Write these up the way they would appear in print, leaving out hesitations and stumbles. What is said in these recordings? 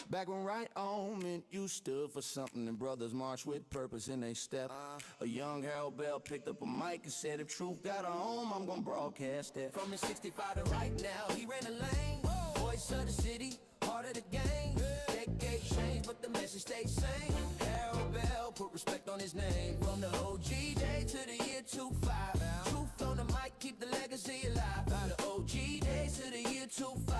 Back when right on meant you stood for something and brothers marched with purpose in they step. A young Harold Bell picked up a mic and said, if truth got a home, I'm gonna broadcast it. From the 65 to right now, he ran a lane. Voice of the city, heart of the game. Decade changed, but the message stayed same. Harold Bell put respect on his name. From the OG day to the year 25. Truth on the mic, keep the legacy alive. From the OG days to the year 25.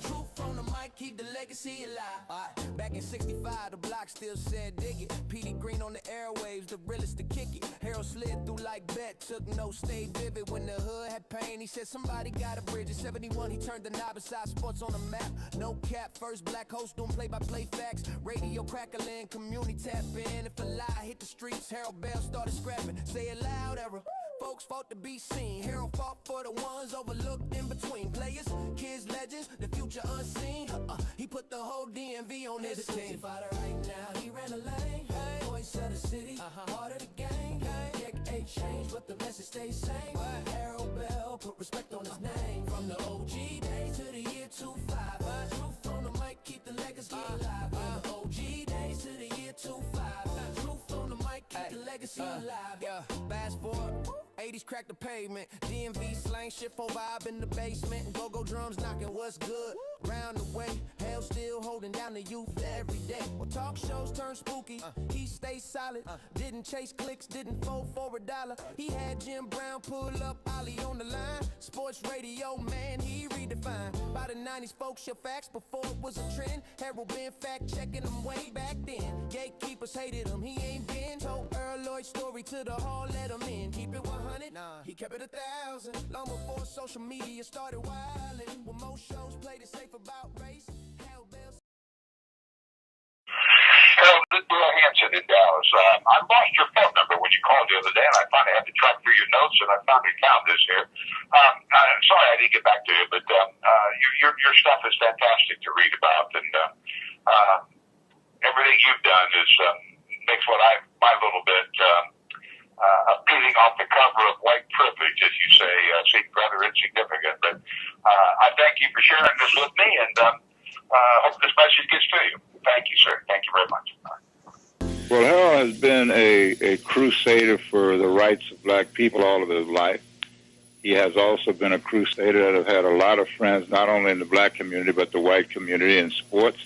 Truth on the mic, keep the legacy alive. Back in 65, the block still said dig it. PD Green on the airwaves, the realest to kick it. Harold slid through like Bet, took notes, stayed vivid. When the hood had pain, he said somebody got a bridge. In 71, he turned the knob beside sports on the map. No cap, first black host doing play-by-play facts. Radio crackling, community tap in. If a lie hit the streets, Harold Bell started scrapping. Say it loud, error. Folks fought to be seen. Harold fought for the ones overlooked in between. Players, kids, legends, the future unseen. He put the whole DMV on his team. Fighter right now, he ran a lane. Voice of the city, part of the game. Decade changed, but the message stays same. Harold Bell put respect on his name. From the OG days to the year 25. Truth on the mic, keep the legacy alive. From the OG days to the year 25. Truth on the mic, keep the legacy alive. Yeah, fast forward. 80s crack the pavement, DMV slang, shit for vibe in the basement, go-go drums knocking what's good, round the way, hell still holding down the youth every day. When talk shows turn spooky, he stayed solid, didn't chase clicks, didn't fold for a dollar. He had Jim Brown pull up, Ollie on the line, sports radio, man, he redefined. By the 90s, folks, your facts before it was a trend. Harold been fact-checking them way back then. Gatekeepers hated him, he ain't been. Told Earl Lloyd's story to the hall, let him in. Keep it 100, he kept it 1,000. Long before social media started wildin'. When most shows played it safe about race. Harold Bell. Harold, this is Bill Hanson in Dallas. I lost your phone number when you called the other day, and I finally had to track through your notes, and I finally found this here. Sorry I didn't get back to you, but your stuff is fantastic to read about, and everything you've done is makes what my little bit appealing off the cover of white privilege, as you say, seem rather insignificant. But I thank you for sharing this with me, and hope this message gets to you. Thank you, sir. Thank you very much. Well, Harold has been a crusader for the rights of black people all of his life. He has also been a crusader that has had a lot of friends, not only in the black community, but the white community in sports.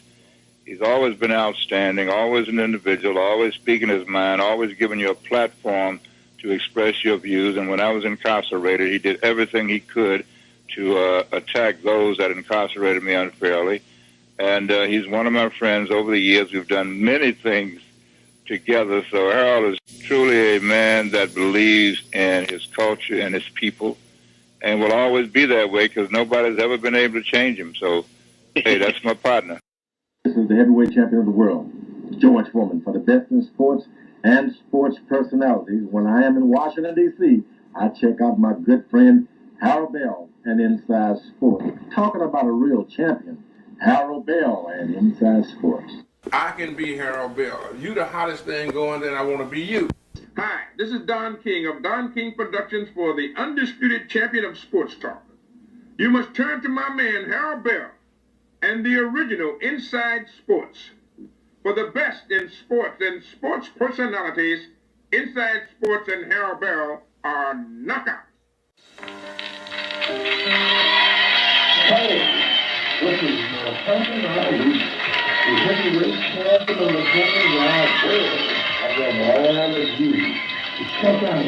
He's always been outstanding, always an individual, always speaking his mind, always giving you a platform to express your views. And when I was incarcerated, he did everything he could to attack those that incarcerated me unfairly. And he's one of my friends. Over the years, we've done many things together. So Harold is truly a man that believes in his culture and his people, and will always be that way because nobody's ever been able to change him. So, hey, that's my partner. This is the heavyweight champion of the world, George Foreman, for the best in sports and sports personalities. When I am in Washington, D.C., I check out my good friend Harold Bell and Inside Sports. Talking about a real champion, Harold Bell and Inside Sports. I can be Harold Bell. You the hottest thing going, then I want to be you. Hi, this is Don King of Don King Productions for the undisputed champion of sports talk. You must turn to my man Harold Bell and the original Inside Sports. For the best in sports and sports personalities, Inside Sports and Harold Bell are knockouts. Hey, this is Franklin Ivy, the heavyweight champion of the wide world. I got all of you to check out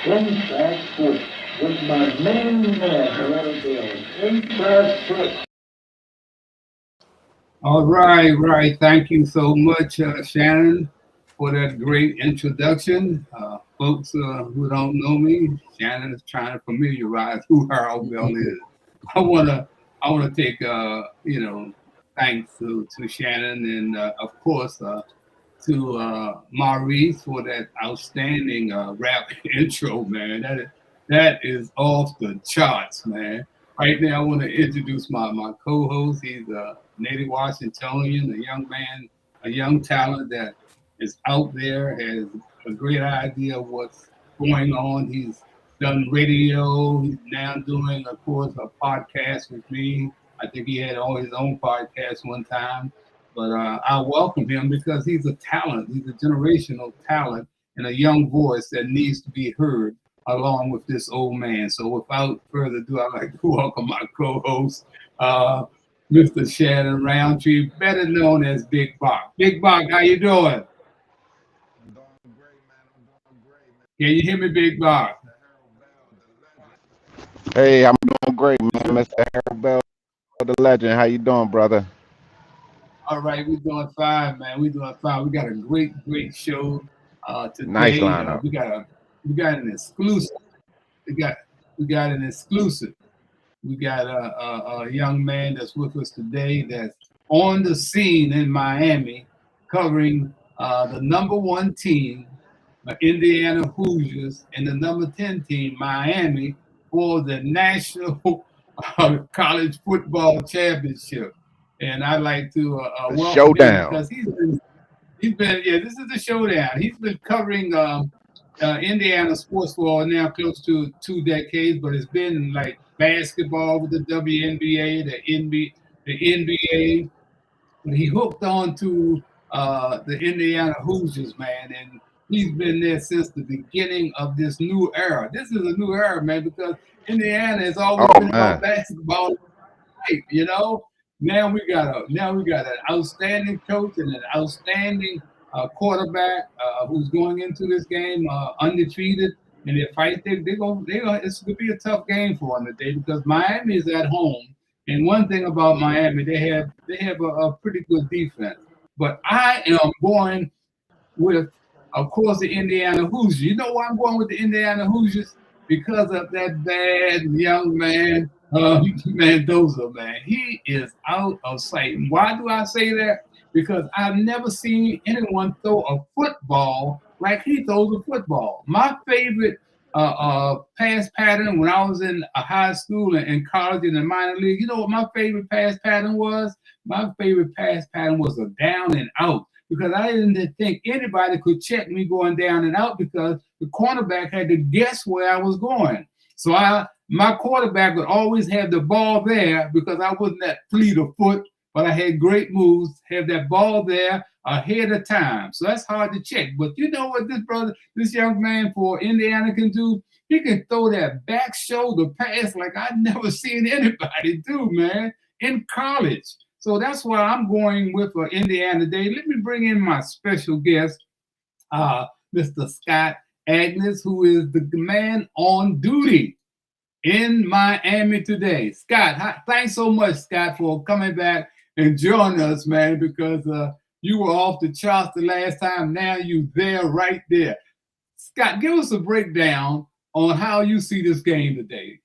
Inside Sports with my main man, Harold Bell. Inside Sports. All right. Thank you so much, Shannon, for that great introduction. Folks who don't know me, Shannon is trying to familiarize who Harold Bell is. I wanna take thanks to Shannon and of course to Maurice for that outstanding rap intro, man. That is off the charts, man. Right now, I want to introduce my co-host. He's a native Washingtonian, a young man, a young talent that is out there, has a great idea of what's going on. He's done radio. He's now doing, of course, a podcast with me. I think he had all his own podcast one time. But I welcome him because he's a talent. He's a generational talent and a young voice that needs to be heard along with this old man. So without further ado, I'd like to welcome my co-host, Mr. Shannon Roundtree, better known as Big Marc. Big Marc, how you doing? I'm doing great, man. I'm doing great, man. Can you hear me, Big Marc? Hey, I'm doing great, man. Mr. Harold Bell, the legend. How you doing, brother? All right, we're doing fine, man. We're doing fine. We got a great show Nice today. lineup. We got an exclusive. We got an exclusive. We got a young man that's with us today that's on the scene in Miami, covering the number 1 team, Indiana Hoosiers, and the number 10 team, Miami, for the National College Football Championship. And I'd like to welcome Showdown. him because he's been this is the showdown. He's been covering Indiana sports for now close to 2 decades, but it's been like basketball with the WNBA, the NBA. But he hooked on to the Indiana Hoosiers, man, and he's been there since the beginning of this new era. This is a new era, man, because Indiana has always been about basketball, you know. Now we got an outstanding coach and an outstanding quarterback who's going into this game undefeated, and they fight. It's gonna be a tough game for them today because Miami is at home. And one thing about Miami, they have a pretty good defense. But I am going with, of course, the Indiana Hoosiers. You know why I'm going with the Indiana Hoosiers? Because of that bad young man, Mendoza, man. He is out of sight. Why do I say that? Because I've never seen anyone throw a football like he throws a football. My favorite pass pattern when I was in a high school and college and the minor league, you know what my favorite pass pattern was? My favorite pass pattern was a down and out, because I didn't think anybody could check me going down and out because the cornerback had to guess where I was going. So my quarterback would always have the ball there because I wasn't that fleet of foot, but I had great moves, have that ball there ahead of time. So that's hard to check. But you know what this young man for Indiana can do? He can throw that back shoulder pass like I've never seen anybody do, man, in college. So that's why I'm going with Indiana today. Let me bring in my special guest, Mr. Scott Agness, who is the man on duty in Miami today. Scott, thanks so much, Scott, for coming back and joining us, man, because you were off the charts the last time. Now you're there, right there. Scott, give us a breakdown on how you see this game today.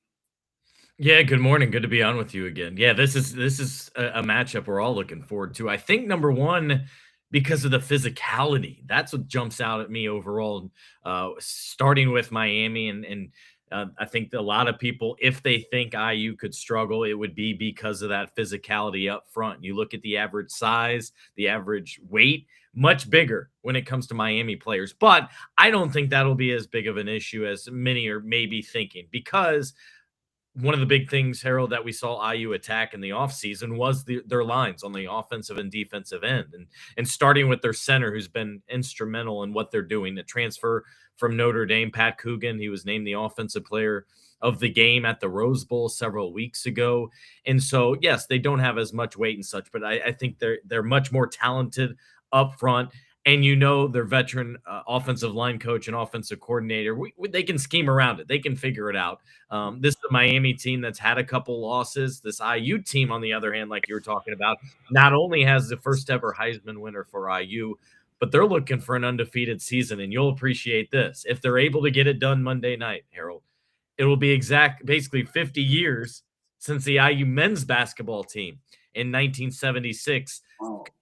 Yeah, good morning. Good to be on with you again. Yeah, this is a matchup we're all looking forward to. I think number one, because of the physicality, that's what jumps out at me overall. Starting with Miami, and I think a lot of people, if they think IU could struggle, it would be because of that physicality up front. You look at the average size, the average weight, much bigger when it comes to Miami players. But I don't think that'll be as big of an issue as many are maybe thinking, because one of the big things, Harold, that we saw IU attack in the offseason was their lines on the offensive and defensive end. And starting with their center, who's been instrumental in what they're doing. The transfer from Notre Dame, Pat Coogan, he was named the offensive player of the game at the Rose Bowl several weeks ago. And so, yes, they don't have as much weight and such, but I think they're much more talented up front. And their veteran offensive line coach and offensive coordinator, they can scheme around it. They can figure it out. This is a Miami team that's had a couple losses. This IU team, on the other hand, like you were talking about, not only has the first ever Heisman winner for IU, but they're looking for an undefeated season. And you'll appreciate this. If they're able to get it done Monday night, Harold, it will be basically 50 years since the IU men's basketball team in 1976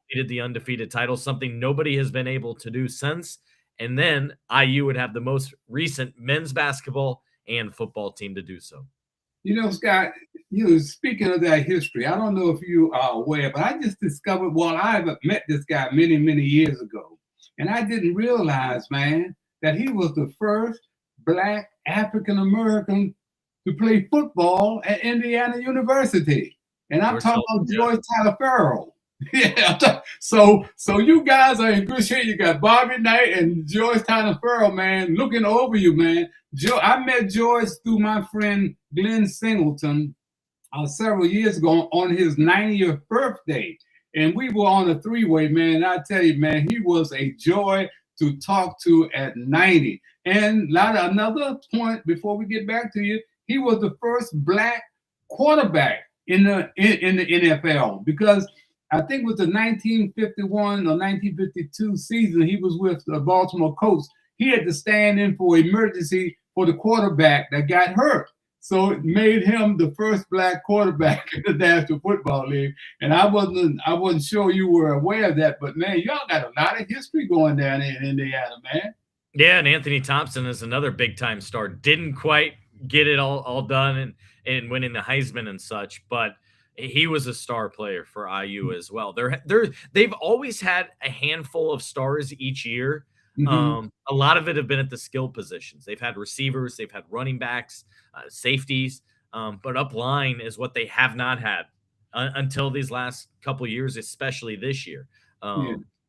completed the undefeated title, something nobody has been able to do since. And then IU would have the most recent men's basketball and football team to do so. Scott, speaking of that history, I don't know if you are aware, but I just discovered, I've met this guy many, many years ago, and I didn't realize, man, that he was the first Black African-American to play football at Indiana University. And I'm talking about George Tyler Farrell. Yeah. So you guys are in good shape. You got Bobby Knight and George Tyler Farrell, man, looking over you, man. I met George through my friend Glenn Singleton several years ago on his 90th birthday. And we were on a three-way, man. I tell you, man, he was a joy to talk to at 90. And another point before we get back to you, he was the first black quarterback in the NFL, because I think it was the 1951 or 1952 season he was with the Baltimore Colts. He had to stand in for emergency for the quarterback that got hurt. So it made him the first black quarterback in the National Football League. And I wasn't sure you were aware of that, but man, y'all got a lot of history going down in Indiana, man. Yeah, and Anthony Thompson is another big time star. Didn't quite get it all done and winning the Heisman and such, but he was a star player for IU as well. They've always had a handful of stars each year. Mm-hmm. A lot of it have been at the skill positions. They've had receivers, they've had running backs, safeties, but up line is what they have not had until these last couple years, especially this year.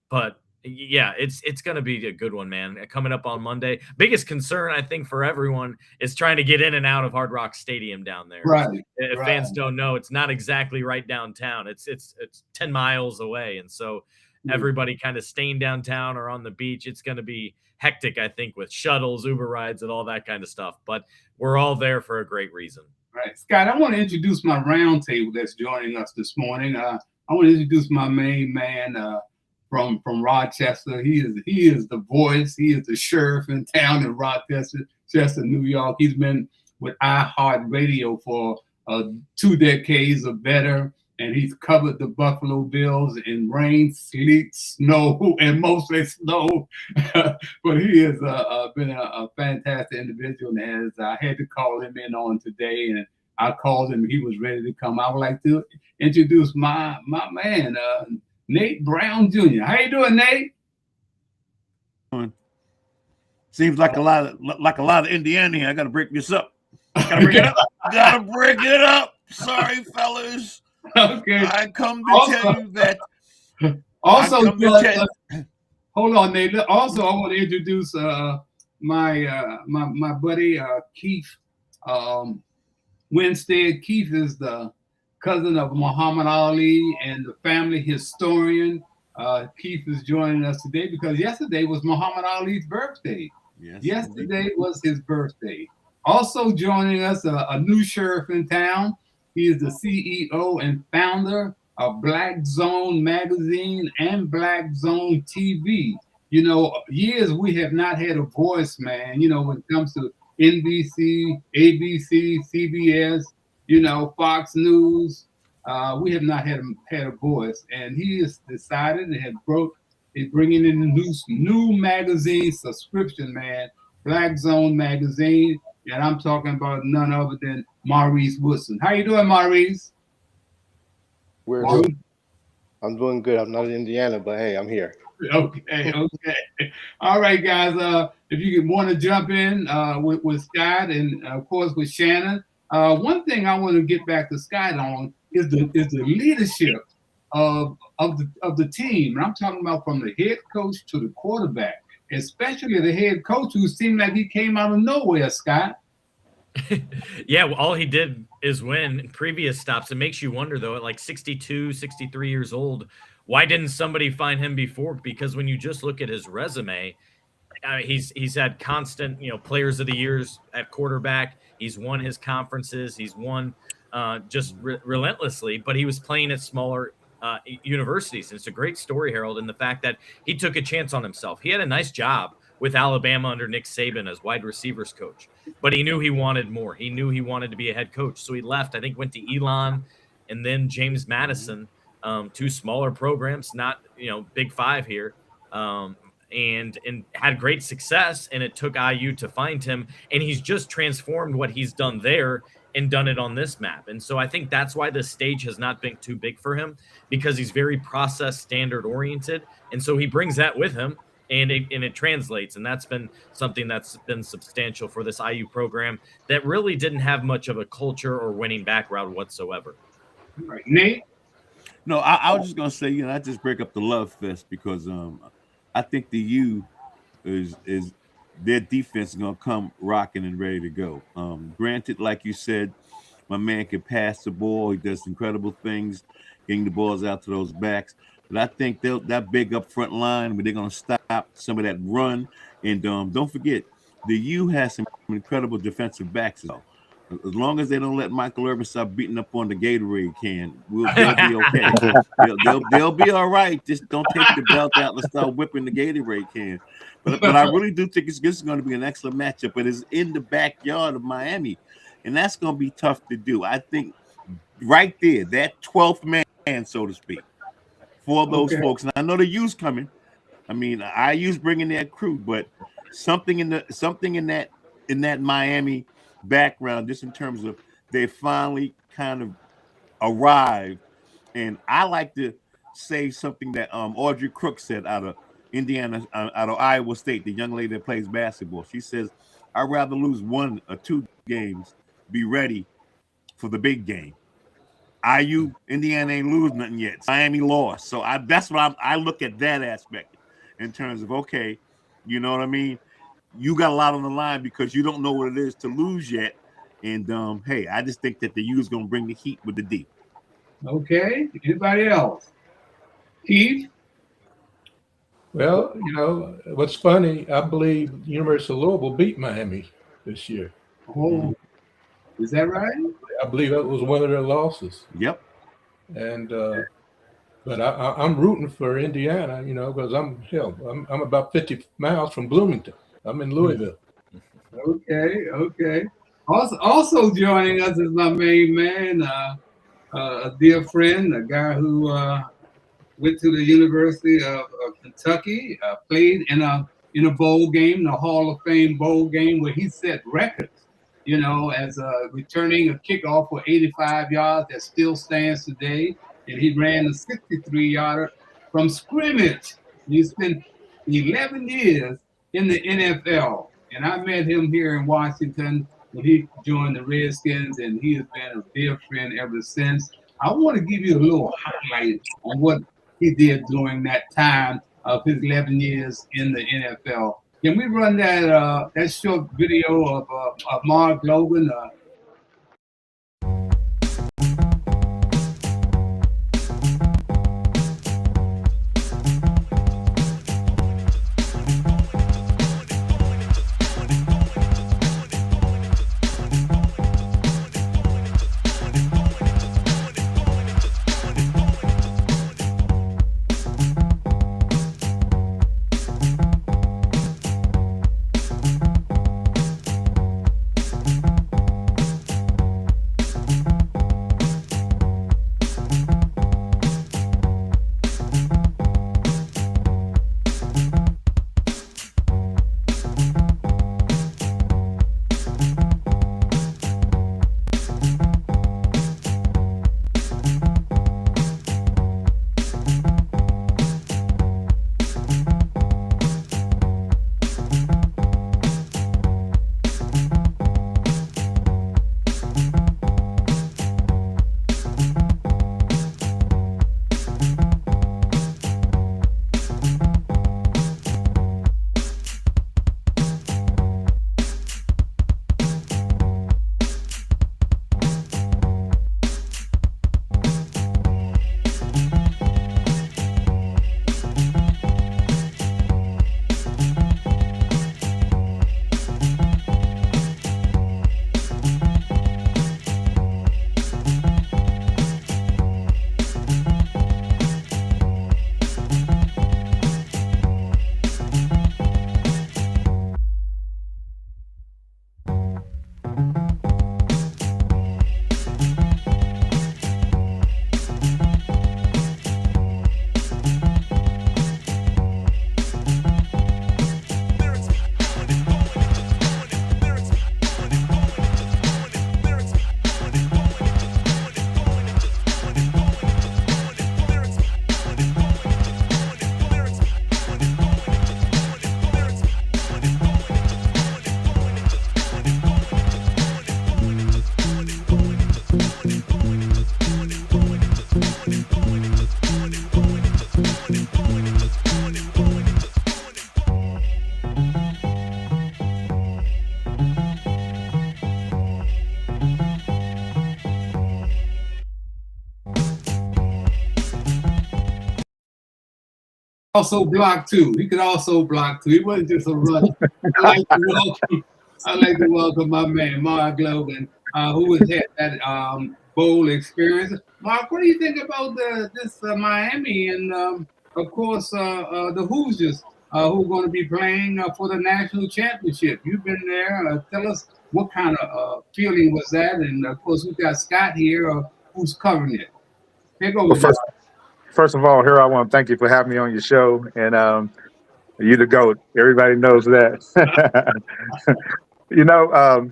But yeah, it's going to be a good one, man. Coming up on Monday. Biggest concern, I think, for everyone is trying to get in and out of Hard Rock Stadium down there. Right. If fans don't know, it's not exactly right downtown. It's 10 miles away, and so everybody kind of staying downtown or on the beach. It's going to be hectic, I think, with shuttles, Uber rides, and all that kind of stuff. But we're all there for a great reason. Right. Scott, I want to introduce my roundtable that's joining us this morning. I want to introduce my main man from Rochester. He is the voice. He is the sheriff in town in Rochester, New York. He's been with iHeartRadio for 2 decades or better. And he's covered the Buffalo Bills in rain, sleet, snow, and mostly snow. But he has been a fantastic individual. And as I had to call him in on today, and I called him, he was ready to come. I would like to introduce my man, Nate Brown Jr. How you doing, Nate? Seems like a lot of Indiana here. I got to break this up. Gotta break it up. Sorry, fellas. Okay. I come to tell you that. Also, hold on, Nate. Also, I want to introduce my buddy Keith Winstead. Keith is the cousin of Muhammad Ali and the family historian. Keith is joining us today because yesterday was Muhammad Ali's birthday. Yes, yesterday was his birthday. Also joining us, a new sheriff in town. He is the CEO and founder of Black Zone Magazine and Black Zone TV. You know, years we have not had a voice, man, you know, when it comes to NBC, ABC, CBS, you know, Fox News. We have not had a voice. And he has decided and is bringing in a new magazine subscription, man, Black Zone Magazine. And I'm talking about none other than Maurice Woodson. How you doing, Maurice? I'm doing good. I'm not in Indiana, but hey, I'm here. Okay. All right, guys. If you want to jump in with Scott and of course with Shannon. One thing I want to get back to Scott on is the leadership of the team. And I'm talking about from the head coach to the quarterback. Especially the head coach, who seemed like he came out of nowhere, Scott. Yeah, well, all he did is win previous stops. It makes you wonder, though, at like 62, 63 years old, why didn't somebody find him before? Because when you just look at his resume, he's had constant, players of the years at quarterback. He's won his conferences. He's won just relentlessly, but he was playing at smaller universities. And it's a great story, Harold, in the fact that he took a chance on himself. He had a nice job with Alabama under Nick Saban as wide receivers coach, but he knew he wanted more. He knew he wanted to be a head coach. So he left, I think went to Elon and then James Madison, 2 smaller programs, not, Big Five here, and had great success. And it took IU to find him. And he's just transformed what he's done there and done it on this map. And so I think that's why the stage has not been too big for him, because he's very process standard oriented. And so he brings that with him, and it translates. And that's been something that's been substantial for this IU program that really didn't have much of a culture or winning background whatsoever. All right, Nate? No, I was just gonna say, I just break up the love fest because I think the U is their defense is gonna come rocking and ready to go. Granted, like you said, my man can pass the ball. He does incredible things, getting the balls out to those backs. But I think that big up front line, where they're gonna stop some of that run. And don't forget, the U has some incredible defensive backs. Though. As long as they don't let Michael Irvin stop beating up on the Gatorade can, they'll be okay. They'll be all right. Just don't take the belt out and start whipping the Gatorade can. But I really do think this is going to be an excellent matchup. But it's in the backyard of Miami, and that's going to be tough to do. I think right there, that 12th man, so to speak, for those folks. And I know the U's coming. I mean, IU's bringing their crew, but something in that Miami background, just in terms of they finally kind of arrived. And I like to say something that Audrey Crook said out of Indiana, out of Iowa State, the young lady that plays basketball. She says, I'd rather lose 1 or 2 games, be ready for the big game. IU, Indiana ain't lose nothing yet. Miami lost. So that's what I look at that aspect in terms of, okay, you know what I mean? You got a lot on the line because you don't know what it is to lose yet. And, hey, I just think that the U is going to bring the heat with the D. Okay. Anybody else? Keith? Well, what's funny, I believe University of Louisville beat Miami this year. Oh, is that right? I believe that was one of their losses. Yep. And but I'm rooting for Indiana, because I'm about 50 miles from Bloomington. I'm in Louisville. Okay. Also joining us is my main man, a dear friend, a guy who went to the University of Kentucky, played in a bowl game, the Hall of Fame bowl game, where he set records. As returning a kickoff for 85 yards that still stands today. And he ran a 63-yarder from scrimmage. He spent 11 years in the NFL. And I met him here in Washington when he joined the Redskins, and he has been a dear friend ever since. I want to give you a little highlight on what he did during that time of his 11 years in the NFL. Can we run that short video of Marc, Logan? also block too. He could also block too. He wasn't just a runner. I'd like to welcome my man Marc Logan, who has had that bowl experience. Marc, what do you think about this Miami and of course the Hoosiers who are going to be playing for the national championship? You've been there. Tell us what kind of feeling was that, and of course we've got Scott here who's covering it. Take over. Well, first of all, here I want to thank you for having me on your show, and you the GOAT. Everybody knows that. You know,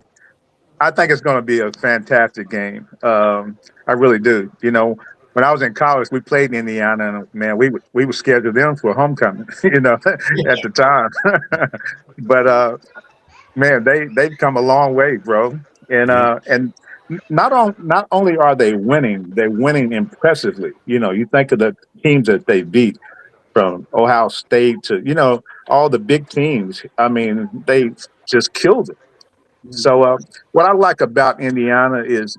I think it's going to be a fantastic game. I really do. You know, when I was in college, we played in Indiana, and man, we would schedule them for homecoming. You know, at the time. But man, they've come a long way, bro. And not only are they winning, they're winning impressively. You know, you think of the teams that they beat, from Ohio State to, you know, all the big teams. I mean, they just killed it. So what I like about Indiana is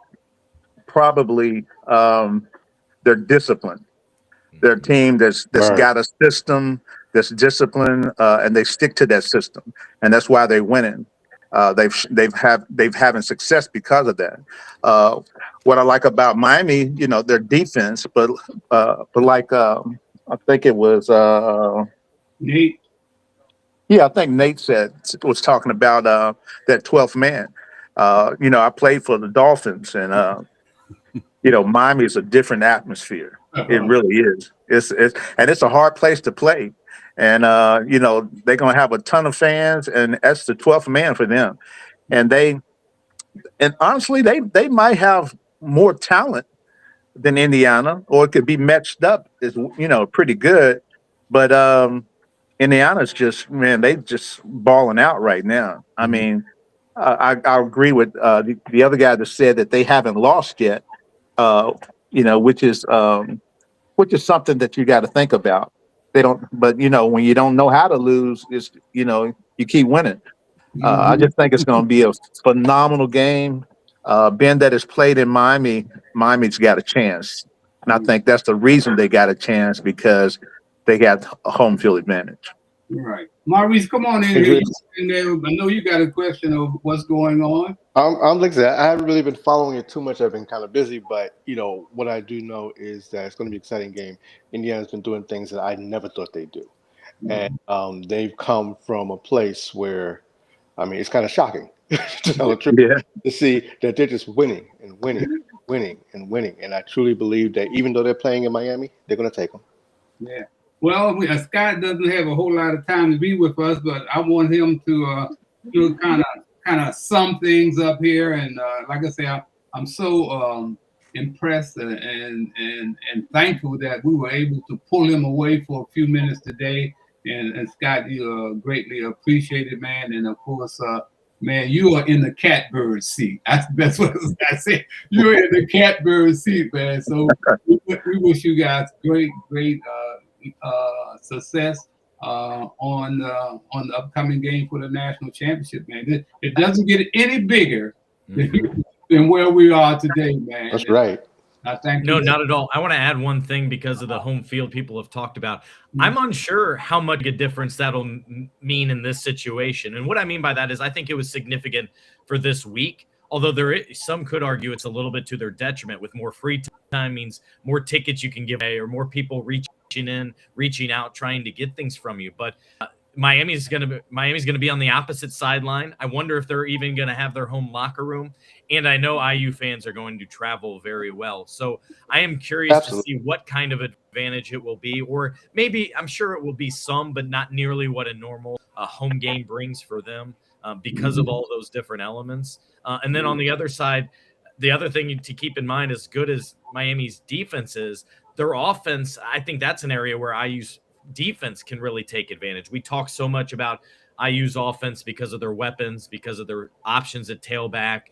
probably their discipline. Their team that's got a system, that's disciplined, and they stick to that system, and that's why they're winning. They've having success because of that. What I like about Miami, you know, their defense, but like I think it was Nate. Yeah, I think Nate was talking about that 12th man. You know, I played for the Dolphins, and you know, Miami is a different atmosphere. It really is. It's a hard place to play, and you know, they're gonna have a ton of fans, and that's the 12th man for them. And honestly, they might have more talent than Indiana, or it could be matched up as, you know, pretty good. But Indiana's just, man, they just balling out right now. I mean, I agree with the other guy that said that they haven't lost yet. You know, which is something that you got to think about. They don't, but you know, when you don't know how to lose, is, you know, you keep winning. I just think it's going to be a phenomenal game. Being that it's played in Miami, Miami's got a chance. And I think that's the reason they got a chance, because they got a home field advantage. Right. Maurice, come on in here. I know you got a question of what's going on. I'm like that. I haven't really been following it too much. I've been kind of busy, but you know what I do know is that it's going to be an exciting game. Indiana's been doing things that I never thought they'd do, and they've come from a place where, I mean, it's kind of shocking to tell the truth, to see that they're just winning and winning, winning and winning. And I truly believe that even though they're playing in Miami, they're going to take them. Yeah. Well, Scott doesn't have a whole lot of time to be with us, but I want him to kind of sum things up here. And like I say, I'm so impressed and thankful that we were able to pull him away for a few minutes today. And Scott, you greatly appreciated, man. And of course, man, you are in the catbird seat. That's what I said. You're in the catbird seat, man. So we wish you guys great success on the upcoming game for the national championship, man. It doesn't get any bigger than where we are today, man. That's right. No, not at all. I want to add one thing because of the home field people have talked about. I'm unsure how much a difference that'll mean in this situation. And what I mean by that is I think it was significant for this week, although some could argue it's a little bit to their detriment. With more free time means more tickets you can give away, or more people reaching out, trying to get things from you. But Miami's going to be on the opposite sideline. I wonder if they're even going to have their home locker room. And I know IU fans are going to travel very well. So I am curious to see what kind of advantage it will be, or maybe I'm sure it will be some, but not nearly what a normal home game brings for them because of all those different elements. And then on the other side, the other thing to keep in mind, as good as Miami's defense is, their offense, I think that's an area where IU's defense can really take advantage. We talk so much about IU's offense because of their weapons, because of their options at tailback,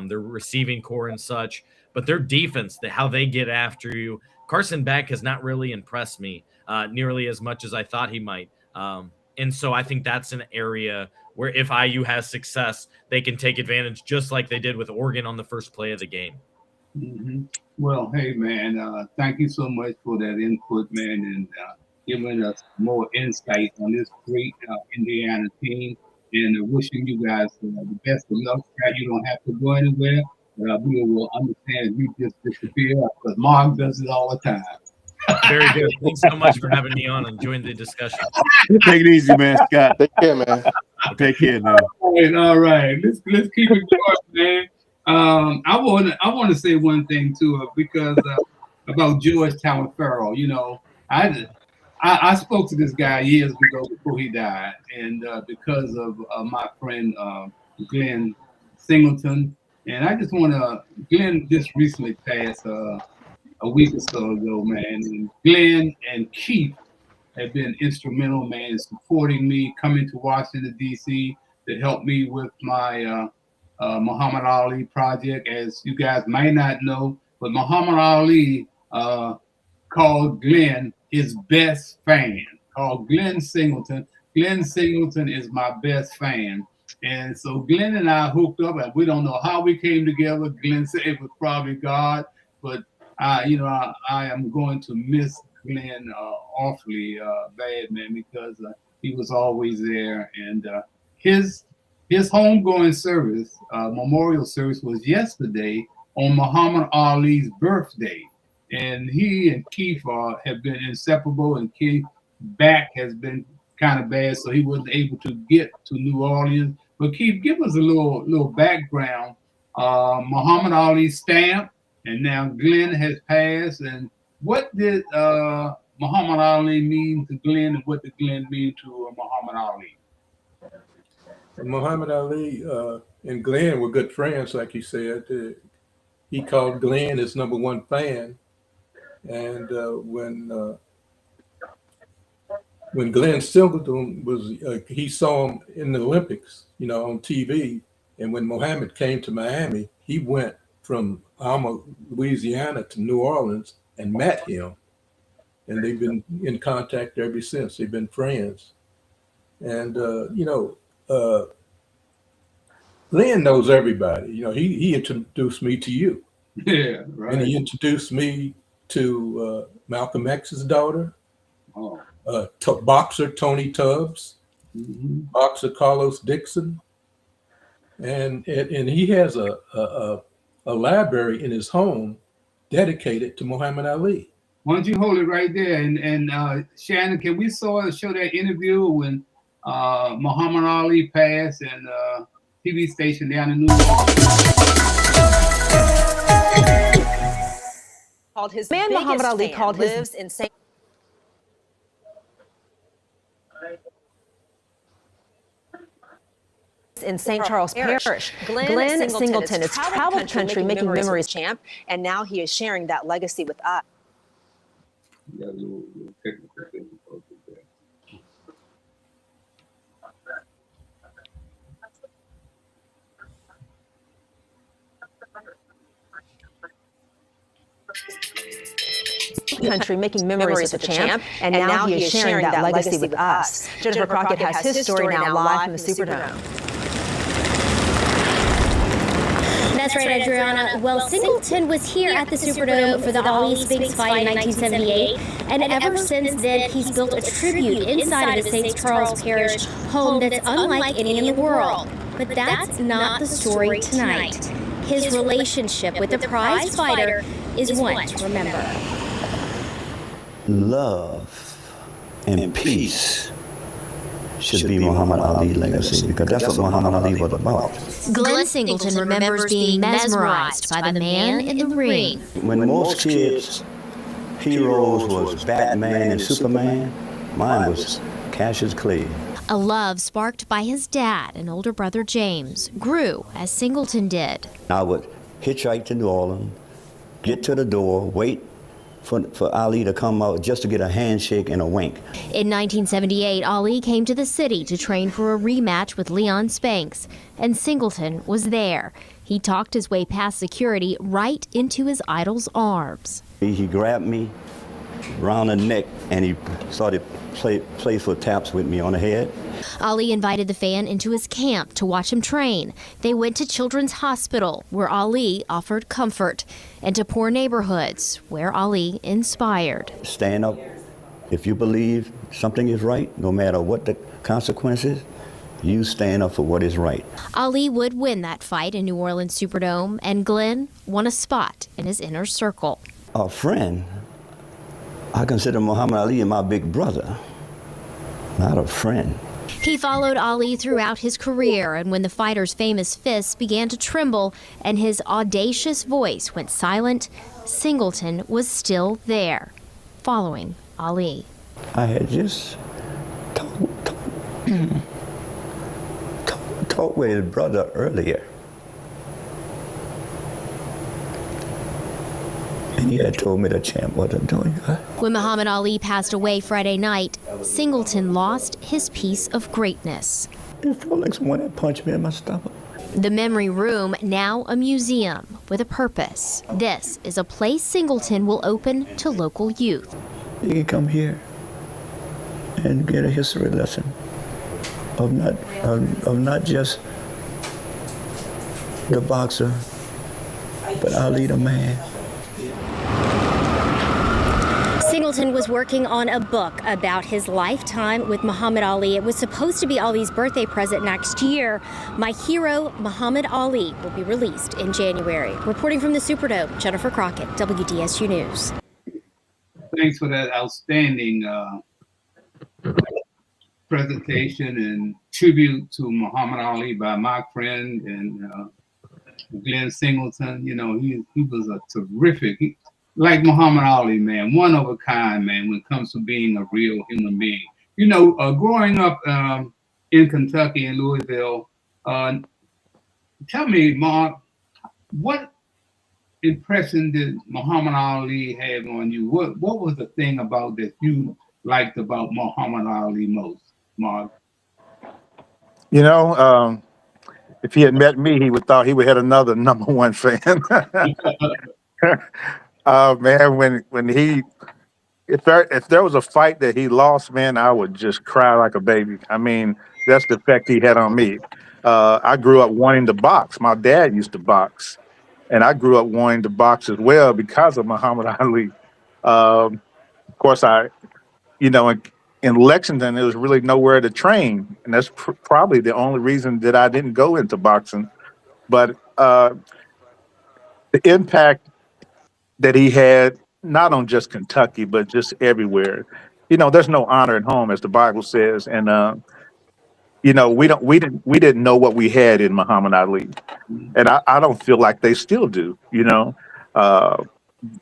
their receiving core and such, but their defense, how they get after you. Carson Beck has not really impressed me nearly as much as I thought he might. And so I think that's an area where if IU has success, they can take advantage, just like they did with Oregon on the first play of the game. Well, hey, man, thank you so much for that input, man. And giving us more insight on this great Indiana team. And wishing you guys the best of luck. You don't have to go anywhere. We will understand if you just disappear because Marc does it all the time. Very good. Thanks so much for having me on and join the discussion. Take it easy, man, Scott. Take care, man. Take care now. All right. Let's keep it short, man. I want to say one thing too, because about Georgetown Farrell. You know, I spoke to this guy years ago before he died, and because of my friend Glenn Singleton, and I just want to. Glenn just recently passed a week or so ago, man. And Glenn and Keith have been instrumental, man, in supporting me coming to Washington D.C. to help me with my Muhammad Ali project. As you guys might not know, but Muhammad Ali called Glenn his best fan, called Glenn Singleton. Glenn Singleton is my best fan. And so Glenn and I hooked up, and we don't know how we came together. Glenn said it was probably God, but I am going to miss Glenn awfully bad, man, because he was always there. And his homegoing service, memorial service, was yesterday on Muhammad Ali's birthday. And he and Keith have been inseparable, and Keith's back has been kind of bad, so he wasn't able to get to New Orleans. But Keith, give us a little background. Muhammad Ali stamp, and now Glenn has passed. And what did Muhammad Ali mean to Glenn, and what did Glenn mean to Muhammad Ali? Muhammad Ali and Glenn were good friends, like you said. He called Glenn his #1 fan. And when Glenn Singleton was, he saw him in the Olympics, on TV. And when Muhammad came to Miami, he went from Alma, Louisiana to New Orleans and met him. And they've been in contact ever since. They've been friends. And, Glenn knows everybody. He introduced me to you. Yeah, right. And he introduced me to Malcolm X's daughter, boxer Tony Tubbs, boxer Carlos Dixon, and he has a library in his home dedicated to Muhammad Ali. Why don't you hold it right there? And Shannon, can we show that interview when Muhammad Ali passed and TV station down in New York? Called his man Muhammad Ali called lives in St. Charles Parish. Glenn Singleton has traveled the country making memories champ, and now he is sharing that legacy with us. Country making memories of the champ, and now he is sharing that legacy with us. Jennifer Crockett has his story now live from the Superdome. That's right, Adriana. Well, Singleton was here at the Superdome for the Ali Spinks fight in 1978, and ever since then, he's built a tribute inside of the St. Charles Parish home that's unlike any in the world. But that's not the story tonight. His relationship with the prize fighter is one to remember. Love and peace should be Muhammad Ali's legacy, because that's what Muhammad Ali was about. Glenn Singleton remembers being mesmerized by the man in the ring. When most kids' heroes was Batman and Superman, mine was Cassius Clay. A love sparked by his dad and older brother James grew as Singleton did. I would hitchhike to New Orleans, get to the door, wait for Ali to come out just to get a handshake and a wink. In 1978, Ali came to the city to train for a rematch with Leon Spanks, and Singleton was there. He talked his way past security right into his idol's arms. He grabbed me around the neck and he started playful taps with me on the head. Ali invited the fan into his camp to watch him train. They went to Children's Hospital, where Ali offered comfort, and to poor neighborhoods, where Ali inspired. Stand up If you believe something is right, no matter what the consequences, you stand up for what is right. Ali would win that fight in New Orleans Superdome, and Glenn won a spot in his inner circle. A friend, I consider Muhammad Ali my big brother, not a friend. He followed Ali throughout his career, and when the fighter's famous fists began to tremble and his audacious voice went silent, Singleton was still there, following Ali. I had just talked with his brother earlier. And he had told me the champ wasn't doing good. When Muhammad Ali passed away Friday night, Singleton lost his piece of greatness. It felt like someone had punched me in my stomach. The memory room, now a museum with a purpose. This is a place Singleton will open to local youth. You can come here and get a history lesson of not just the boxer, but Ali the man. Singleton was working on a book about his lifetime with Muhammad Ali. It was supposed to be Ali's birthday present next year. My Hero, Muhammad Ali, will be released in January. Reporting from the Superdome, Jennifer Crockett, WDSU News. Thanks for that outstanding presentation and tribute to Muhammad Ali by my friend and Glenn Singleton. You know, he was a terrific, like Muhammad Ali, man, one of a kind, man, when it comes to being a real human being. You know, growing up in Kentucky and Louisville, tell me, Marc, what impression did Muhammad Ali have on you? What was the thing about that you liked about Muhammad Ali most, Marc? You know, if he had met me, he would thought he would had another #1 fan. Man, when he, if there was a fight that he lost, man, I would just cry like a baby. I mean, that's the effect he had on me. I grew up wanting to box. My dad used to box, and I grew up wanting to box as well because of Muhammad Ali. Of course, in Lexington, there was really nowhere to train, and that's probably the only reason that I didn't go into boxing. But the impact that he had, not on just Kentucky, but just everywhere. You know, there's no honor at home, as the Bible says, and you know, we didn't know what we had in Muhammad Ali, and I don't feel like they still do. You know,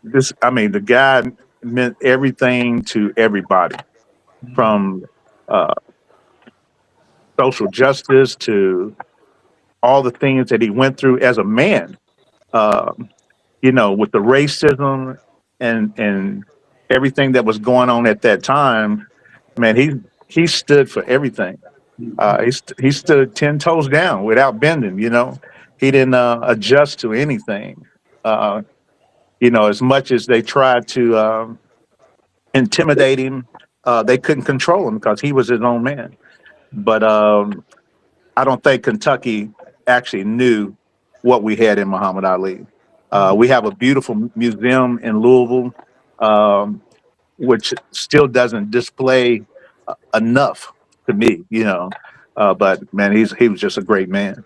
the guy meant everything to everybody, from social justice to all the things that he went through as a man. You know, with the racism and everything that was going on at that time, man, he stood for everything. He stood 10 toes down without bending. You know, he didn't adjust to anything. You know, as much as they tried to intimidate him, they couldn't control him because he was his own man. But I don't think Kentucky actually knew what we had in Muhammad Ali. We have a beautiful museum in Louisville, which still doesn't display enough to me, you know. But man, he was just a great man.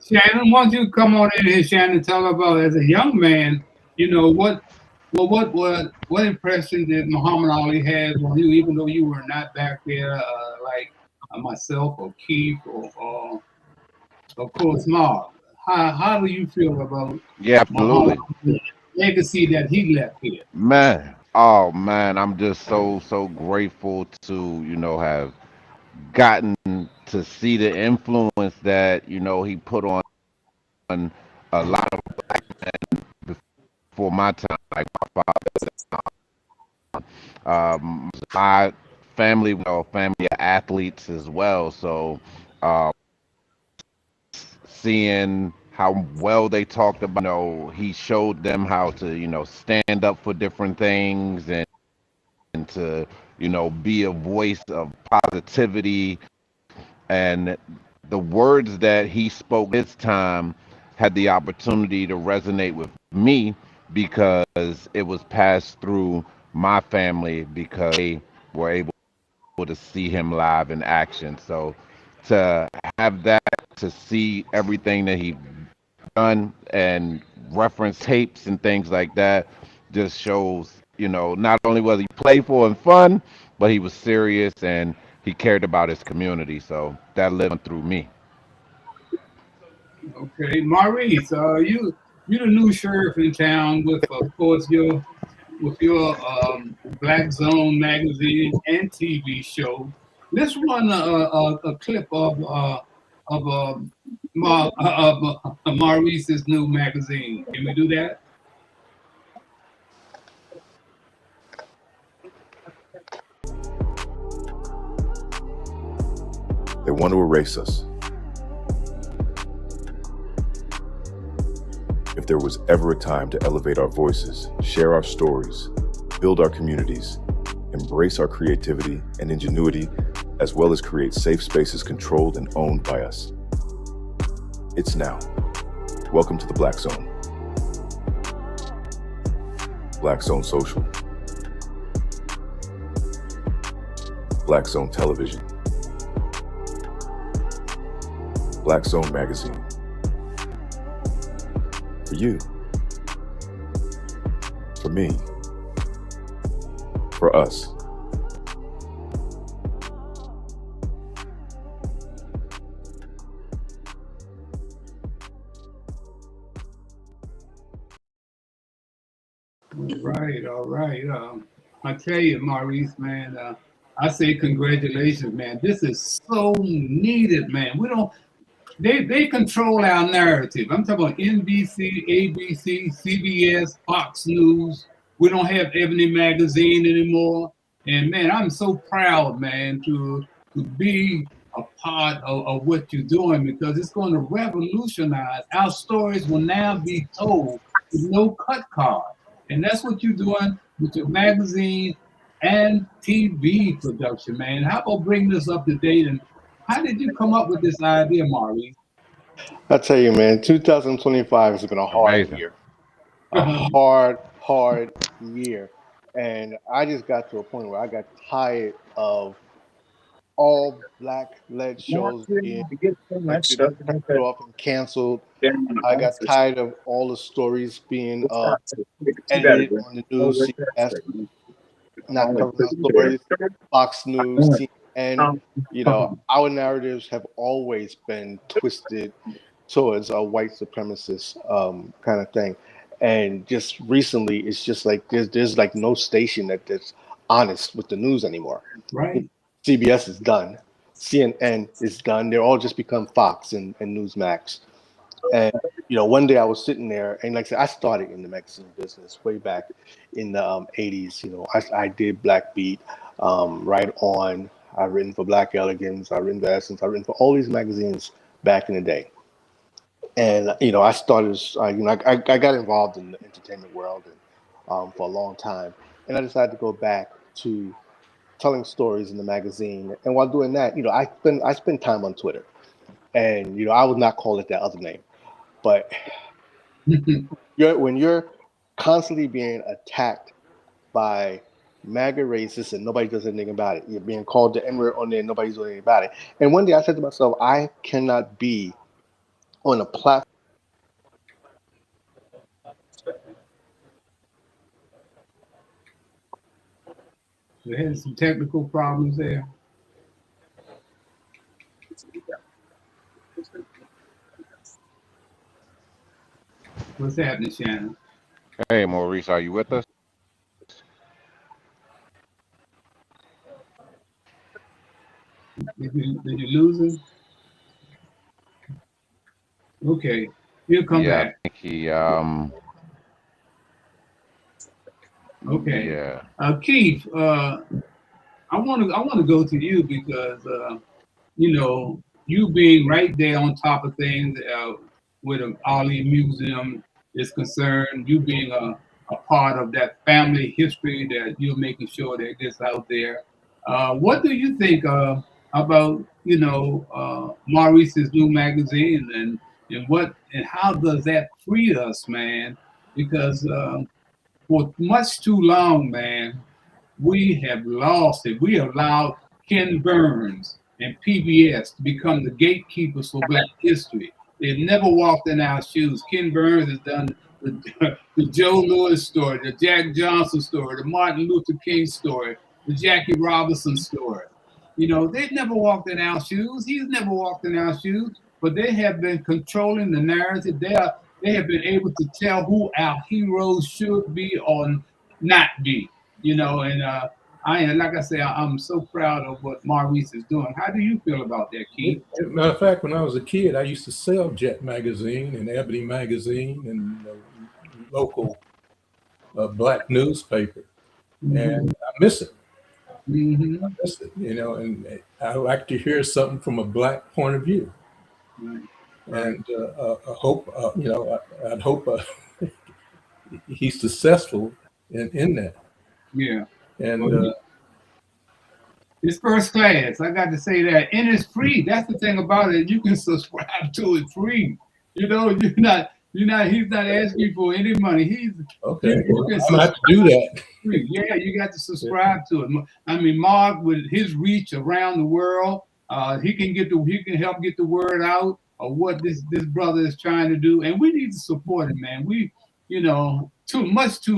Shannon, why don't you come on in here, Shannon, tell about, as a young man, you know, what impression did Muhammad Ali have on you, even though you were not back there, like myself or Keith or of course Marc? How do you feel about absolutely the legacy that he left here? Man, oh man, I'm just so grateful to, you know, have gotten to see the influence that, you know, he put on a lot of black men before my time, like my father. My family, you know, family of athletes as well, so seeing how well they talked about, you know, he showed them how to, you know, stand up for different things and to, you know, be a voice of positivity. And the words that he spoke this time had the opportunity to resonate with me because it was passed through my family because they were able to see him live in action. So to have that, to see everything that he done and reference tapes and things like that, just shows, not only was he playful and fun, but he was serious and he cared about his community. So that lived on through me. Okay, Maurice, you the new sheriff in town with, of course, your Black Zone magazine and TV show. Let's run a clip of Maurice's new magazine. Can we do that? They want to erase us. If there was ever a time to elevate our voices, share our stories, build our communities, embrace our creativity and ingenuity, as well as create safe spaces controlled and owned by us, it's now. Welcome to the Black Zone. Black Zone Social. Black Zone Television. Black Zone Magazine. For you. For me. For us. All right. I tell you, Maurice, man, I say congratulations, man. This is so needed, man. They control our narrative. I'm talking about NBC, ABC, CBS, Fox News. We don't have Ebony Magazine anymore. And man, I'm so proud, man, to be a part of what you're doing, because it's going to revolutionize. Our stories will now be told with no cut card. And that's what you're doing with your magazine and TV production, man. How about bring this up to date? And how did you come up with this idea, Maurice? I tell you, man, 2025 has been a hard year. A hard year. And I just got to a point where I got tired of all Black-led shows being cut off and canceled. I got tired of all the stories being edited on the news, CBS, not covering our stories, Fox News, CNN. Our narratives have always been twisted towards a white supremacist kind of thing. And just recently, it's just like there's like no station that's honest with the news anymore. Right. CBS is done. CNN is done. They're all just become Fox and Newsmax. And, one day I was sitting there, and like I said, I started in the magazine business way back in the 80s. I did Black Beat, Right On. I've written for Black Elegance. I've written for Essence. I've written for all these magazines back in the day. And, I started, I got involved in the entertainment world and, for a long time. And I decided to go back to telling stories in the magazine. And while doing that, I spend time on Twitter. And, I would not call it that other name. But when you're constantly being attacked by MAGA racists and nobody does anything about it, you're being called the N-word on there and nobody's doing anything about it. And one day I said to myself, I cannot be on a platform. We had some technical problems there. What's happening, Shannon? Hey, Maurice, are you with us? Did you lose him? Okay, he'll come back. I think he Okay. Yeah. Keith, I want to go to you because you being right there on top of things where the Ali Museum is concerned, you being a part of that family history that you're making sure that gets out there. What do you think about Maurice's new magazine and how does that free us, man? Because for much too long, man, we have lost it. We have allowed Ken Burns and PBS to become the gatekeepers for Black history. They've never walked in our shoes. Ken Burns has done the Joe Louis story, the Jack Johnson story, the Martin Luther King story, the Jackie Robinson story. You know, they've never walked in our shoes. He's never walked in our shoes, but they have been controlling the narrative. They have been able to tell who our heroes should be or not be. You know, and like I say, I'm so proud of what Maurice is doing. How do you feel about that, Keith? Matter of fact, when I was a kid, I used to sell Jet magazine and Ebony magazine and local Black newspaper, and I miss it. I miss it, you know, and I like to hear something from a Black point of view. And I hope, you know, I'd hope he's successful in that. Yeah. And it's first class. I got to say that. And it's free. That's the thing about it. You can subscribe to it free. You know, he's not asking for any money. He's okay. I'm gonna have to do that. Free. Yeah, you got to subscribe to it. I mean, Marc, with his reach around the world, he can help get the word out of what this brother is trying to do. And we need to support him, man. We, you know, too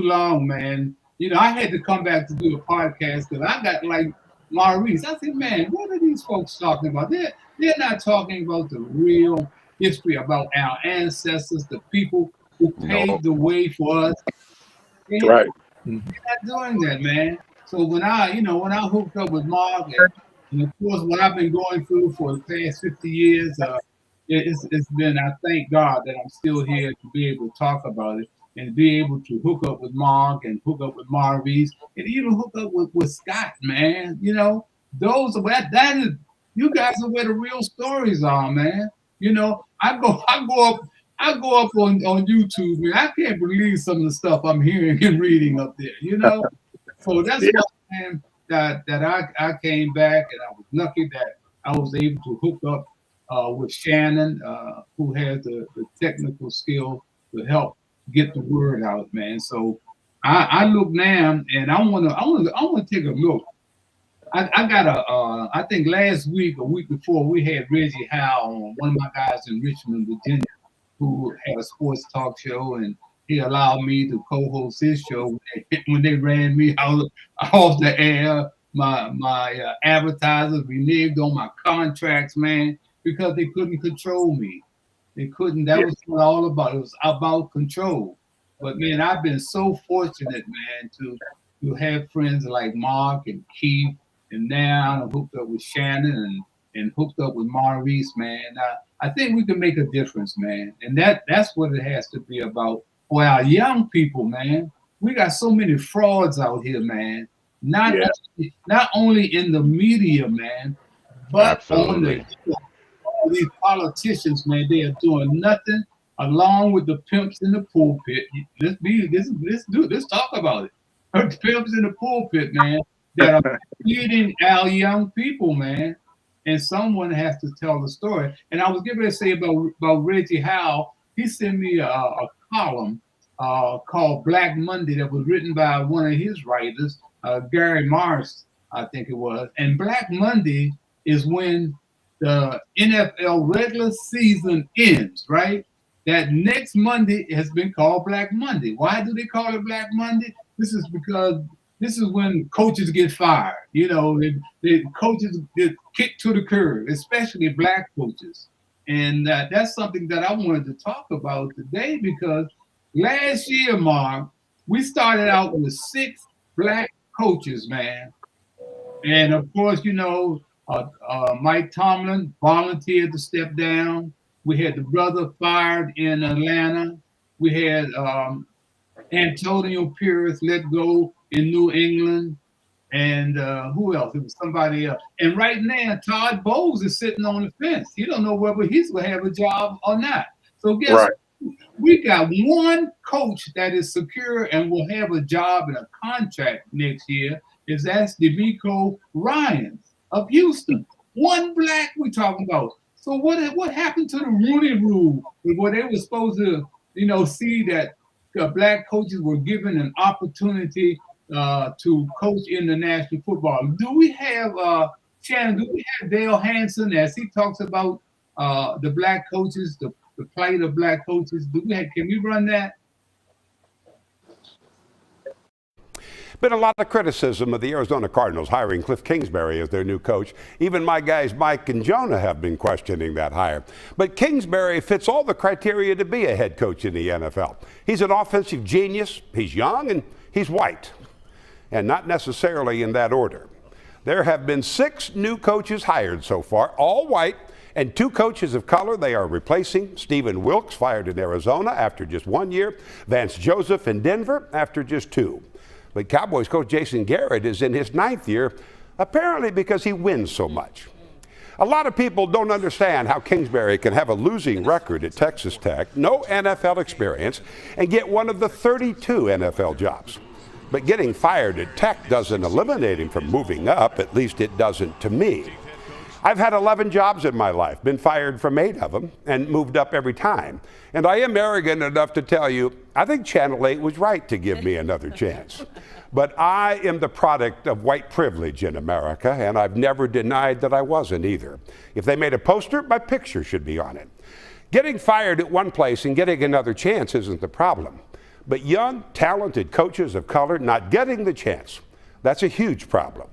long, man. You know, I had to come back to do a podcast because I got like Maurice. I said, man, what are these folks talking about? They're not talking about the real history, about our ancestors, the people who paved the way for us. Right. They're not doing that, man. So when I hooked up with Marc, and of course what I've been going through for the past 50 years, it's been, I thank God that I'm still here to be able to talk about it and be able to hook up with Marc and hook up with Maurice and even hook up with Scott, man. You know, those are that is, you guys are where the real stories are, man. You know, I go up on YouTube, man. I can't believe some of the stuff I'm hearing and reading up there, you know. So that's why, man, that I came back, and I was lucky that I was able to hook up with Shannon, who has the technical skill to help get the word out, man. So I look now, and I want to take a look. I got I think last week, a week before, we had Reggie Howe on, one of my guys in Richmond, Virginia, who had a sports talk show, and he allowed me to co-host his show when they ran me out off the air. My advertisers reneged on my contracts, man, because they couldn't control me. They couldn't. That was what all about. It was about control. But man, I've been so fortunate, man, to have friends like Marc and Keith, and now I'm hooked up with Shannon and hooked up with Maurice, man. I think we can make a difference, man. And that's what it has to be about. For our young people, man, we got so many frauds out here, man. Not only in the media, man, but on all these politicians, man. They are doing nothing along with the pimps in the pulpit. Let's talk about it. The pimps in the pulpit, man, that are feeding our young people, man. And someone has to tell the story. And I was getting ready to say about Reggie Howe. He sent me a column called Black Monday that was written by one of his writers, Gary Morris, I think it was. And Black Monday is when the NFL regular season ends, right? That next Monday has been called Black Monday. Why do they call it Black Monday? This is because this is when coaches get fired. You know, the coaches get kicked to the curb, especially black coaches. And that's something that I wanted to talk about today, because last year, Marc, we started out with 6 black coaches, man. And of course, you know, Mike Tomlin volunteered to step down. We had the brother fired in Atlanta. We had Antonio Pierce let go in New England. And who else? It was somebody else. And right now, Todd Bowles is sitting on the fence. He don't know whether he's going to have a job or not. So guess what? We got one coach that is secure and will have a job and a contract next year. That's DeMeco Ryans of Houston. One black we talking about. So what happened to the Rooney Rule, where they were supposed to, you know, see that black coaches were given an opportunity to coach in the National Football. Do we have Shannon? Do we have Dale Hansen as he talks about the black coaches, the plight of black coaches? Can we run that? Been a lot of criticism of the Arizona Cardinals hiring Cliff Kingsbury as their new coach. Even my guys Mike and Jonah have been questioning that hire. But Kingsbury fits all the criteria to be a head coach in the NFL. He's an offensive genius, he's young, and he's white. And not necessarily in that order. There have been 6 new coaches hired so far, all white, and 2 coaches of color they are replacing. Stephen Wilkes, fired in Arizona after just 1 year. Vance Joseph in Denver after just 2. But Cowboys coach Jason Garrett is in his 9th year, apparently because he wins so much. A lot of people don't understand how Kingsbury can have a losing record at Texas Tech, no NFL experience, and get one of the 32 NFL jobs. But getting fired at Tech doesn't eliminate him from moving up, at least it doesn't to me. I've had 11 jobs in my life, been fired from 8 of them, and moved up every time. And I am arrogant enough to tell you, I think Channel 8 was right to give me another chance. But I am the product of white privilege in America, and I've never denied that I wasn't either. If they made a poster, my picture should be on it. Getting fired at one place and getting another chance isn't the problem. But young, talented coaches of color not getting the chance, that's a huge problem.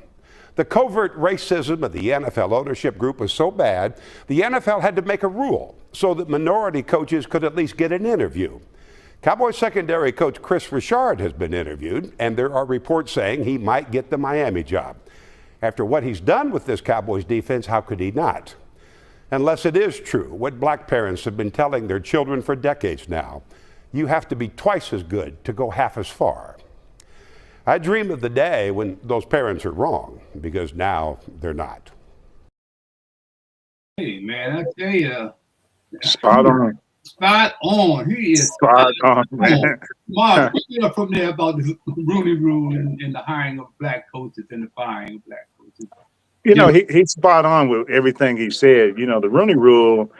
The covert racism of the NFL ownership group was so bad, the NFL had to make a rule so that minority coaches could at least get an interview. Cowboys secondary coach Chris Richard has been interviewed, and there are reports saying he might get the Miami job. After what he's done with this Cowboys defense, how could he not? Unless it is true, what black parents have been telling their children for decades now, you have to be twice as good to go half as far. I dream of the day when those parents are wrong, because now they're not. Hey, man, I tell you. Spot on. Spot on. He is spot on, man. Marc, what you from there about the Rooney Rule and the hiring of black coaches and the firing of black coaches? You know, he's spot on with everything he said. You know, the Rooney Rule,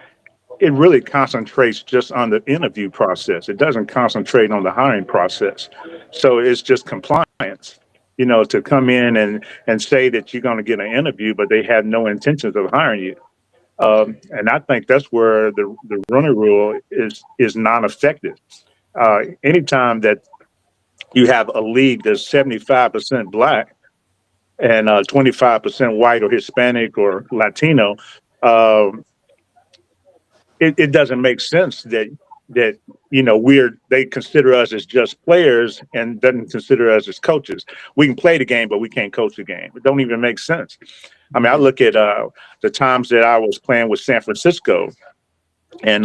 it really concentrates just on the interview process. It doesn't concentrate on the hiring process. So it's just compliance, you know, to come in and say that you're going to get an interview, but they have no intentions of hiring you. And I think that's where the Rooney Rule is non-effective. Anytime that you have a league that's 75% black and 25% white or Hispanic or Latino, it doesn't make sense that you know they consider us as just players and doesn't consider us as coaches. We can play the game, but we can't coach the game. It don't even make sense. I mean, I look at the times that I was playing with San Francisco, and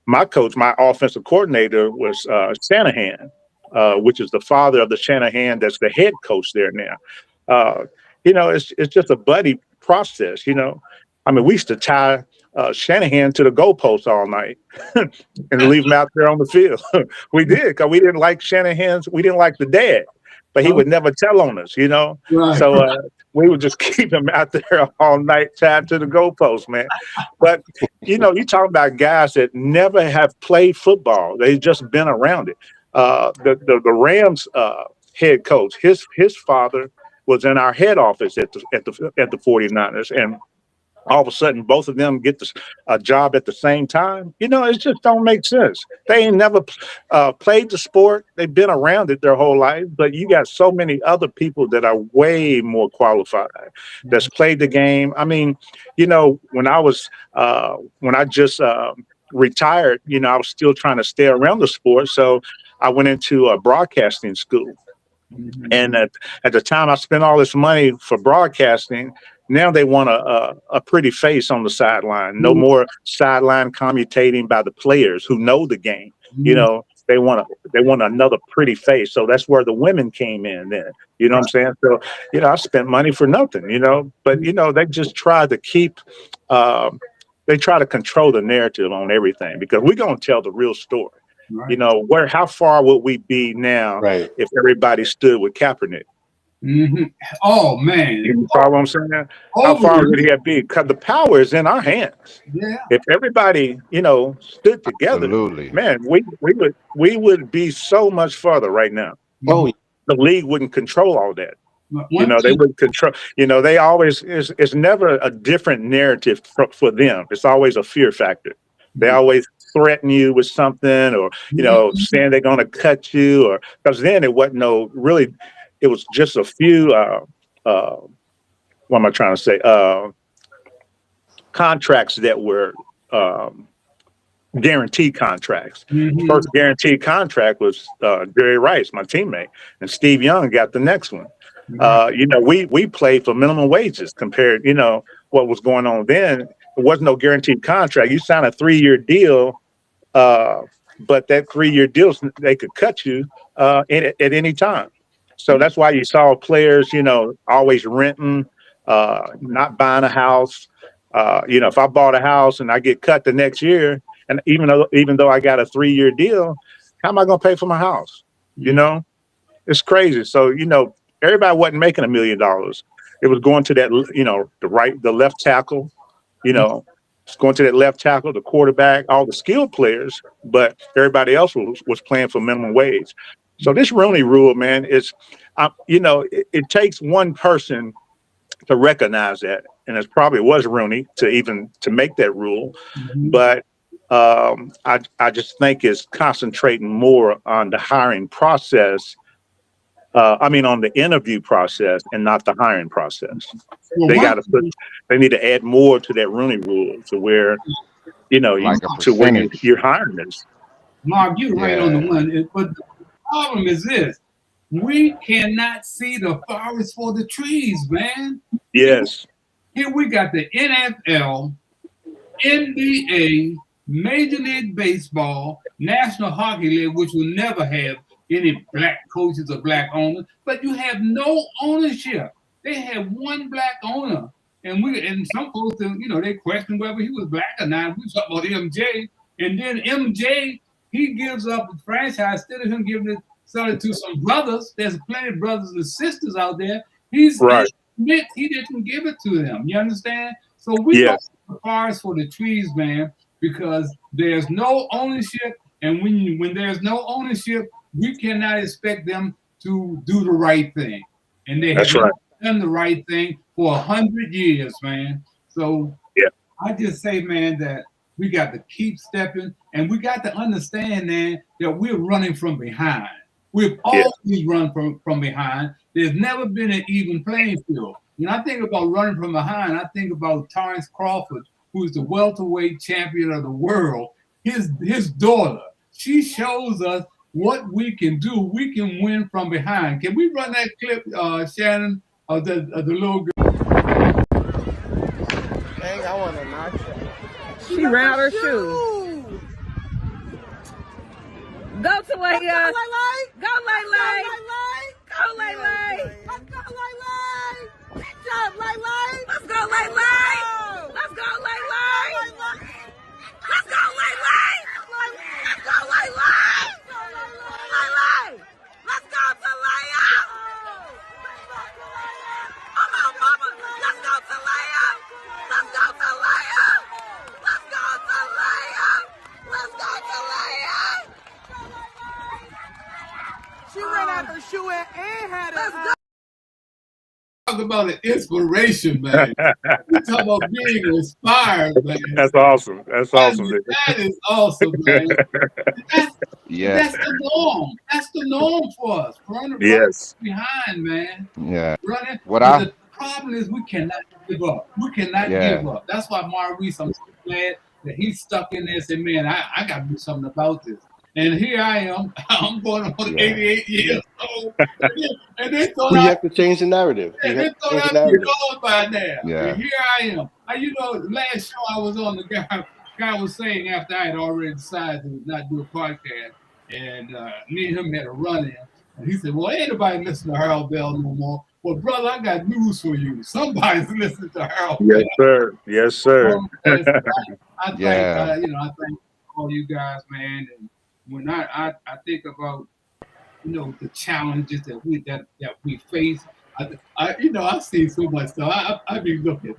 my coach, my offensive coordinator was Shanahan, which is the father of the Shanahan that's the head coach there now. You know, it's just a buddy process. You know, I mean, we used to tie Shanahan to the goalpost all night and leave him out there on the field. We did, because we didn't like Shanahan's. We didn't like the dad, but he would never tell on us. You know, right. So we would just keep him out there all night tied to the goalpost, man. But you know, you talk about guys that never have played football; they've just been around it. The Rams head coach, his father was in our head office at the 49ers, and all of a sudden both of them get a job at the same time. You know, it just don't make sense. They ain't never played the sport. They've been around it their whole life, but you got so many other people that are way more qualified that's played the game. I mean, you know, when I just retired, you know, I was still trying to stay around the sport, so I went into a broadcasting school. And at the time I spent all this money for broadcasting, now they want a pretty face on the sideline. No more sideline commutating by the players who know the game. You know, they want another pretty face. So that's where the women came in then. You know what I'm saying? So, you know, I spent money for nothing, you know, but, you know, they just try to they try to control the narrative on everything, because we're going to tell the real story. Right. You know, how far would we be now if everybody stood with Kaepernick? Oh man, You follow what I'm saying? How oh far would he have been? Because the power is in our hands. yeah. If everybody, stood together, Absolutely. man, we would be so much further right now. Oh, The league wouldn't control all that. One They thing, wouldn't control. They always it's never a different narrative for them. It's always a fear factor. They always threaten you with something, or saying they're going to cut you, or because then it wasn't really. It was just a few. What am I trying to say? Contracts that were guaranteed contracts. First guaranteed contract was Jerry Rice, my teammate, and Steve Young got the next one. We played for minimum wages compared, what was going on then. There wasn't no guaranteed contract. You signed a 3-year deal, but that 3-year deal, they could cut you at any time. So that's why you saw players, always renting, not buying a house. If I bought a house and I get cut the next year, and even though I got a 3-year deal, how am I going to pay for my house? It's crazy. So, everybody wasn't making $1 million. It was going to that, the left tackle, it's going to that left tackle, the quarterback, all the skilled players, but everybody else was playing for minimum wage. So this Rooney Rule, man, is, it takes one person to recognize that, and it probably was Rooney to make that rule. But I just think it's concentrating more on the hiring process. On the interview process and not the hiring process. They need to add more to that Rooney Rule to where, you're hiring this. Mark, you're right on the one. But the problem is this: we cannot see the forest for the trees, man. Yes. Here we got the NFL, NBA, Major League Baseball, National Hockey League, which will never have any black coaches or black owners, but you have no ownership. They have one black owner, and some folks, they question whether he was black or not. We talk about MJ, and then MJ, he gives up the franchise instead of him selling it to some brothers. There's plenty of brothers and sisters out there. He didn't give it to them. You understand? So we don't see the forest for the trees, man, because there's no ownership, and when there's no ownership, we cannot expect them to do the right thing. And they have done the right thing for 100 years, man. So I just say, man, that we got to keep stepping, and we got to understand, man, that we're running from behind. We've always run from behind. There's never been an even playing field. When I think about running from behind, I think about Terrence Crawford, who's the welterweight champion of the world. His daughter, she shows us what we can do. We can win from behind. Can we run that clip, Shannon, of the little girl? Dang, I want to knock her. She ran out her shoe. Go to Lay. Go Lay. Go Lay. Let's go Lay. Good job, Lay. Let's go Lay. Let's go Lay. Let's go Lay. Let's go Lay. Let's go to Leia! Come on, mama. Let's go to Leia! Let's go to Leia! Let's go to Leia! Let's go to Leia! She ran out her shoe and had a... Talk about an inspiration, man. We talk about being inspired, man. That's awesome. That's awesome. That is awesome, man. That's the norm. That's the norm for us. Running behind, man. Yeah. Running. The problem is we cannot give up. We cannot give up. That's why Maurice, I'm so glad that he's stuck in there and said, man, I got to do something about this. And here I am. I'm going on 88 years old. And they thought we have to change the narrative. Yeah, they thought I'd be gone by now. Yeah. And here I am. Last show I was on, the guy was saying after I had already decided to not do a podcast, and me and him had a run-in. And he said, well, ain't nobody listening to Harold Bell no more. Well, brother, I got news for you. Somebody's listening to Harold Bell. Sir. Yes, sir. I thank all you guys, man. And when I think about, the challenges that we face, I see so much stuff. I be looking.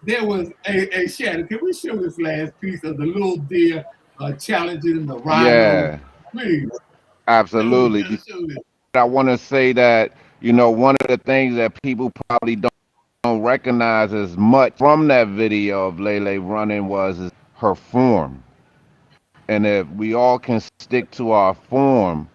There was a Shannon. Can we show this last piece of the little deer challenging the rhino? Yeah, Please. absolutely. Show this. I want to say that, one of the things that people probably don't recognize as much from that video of Lele running is her form. And if we all can stick to our form,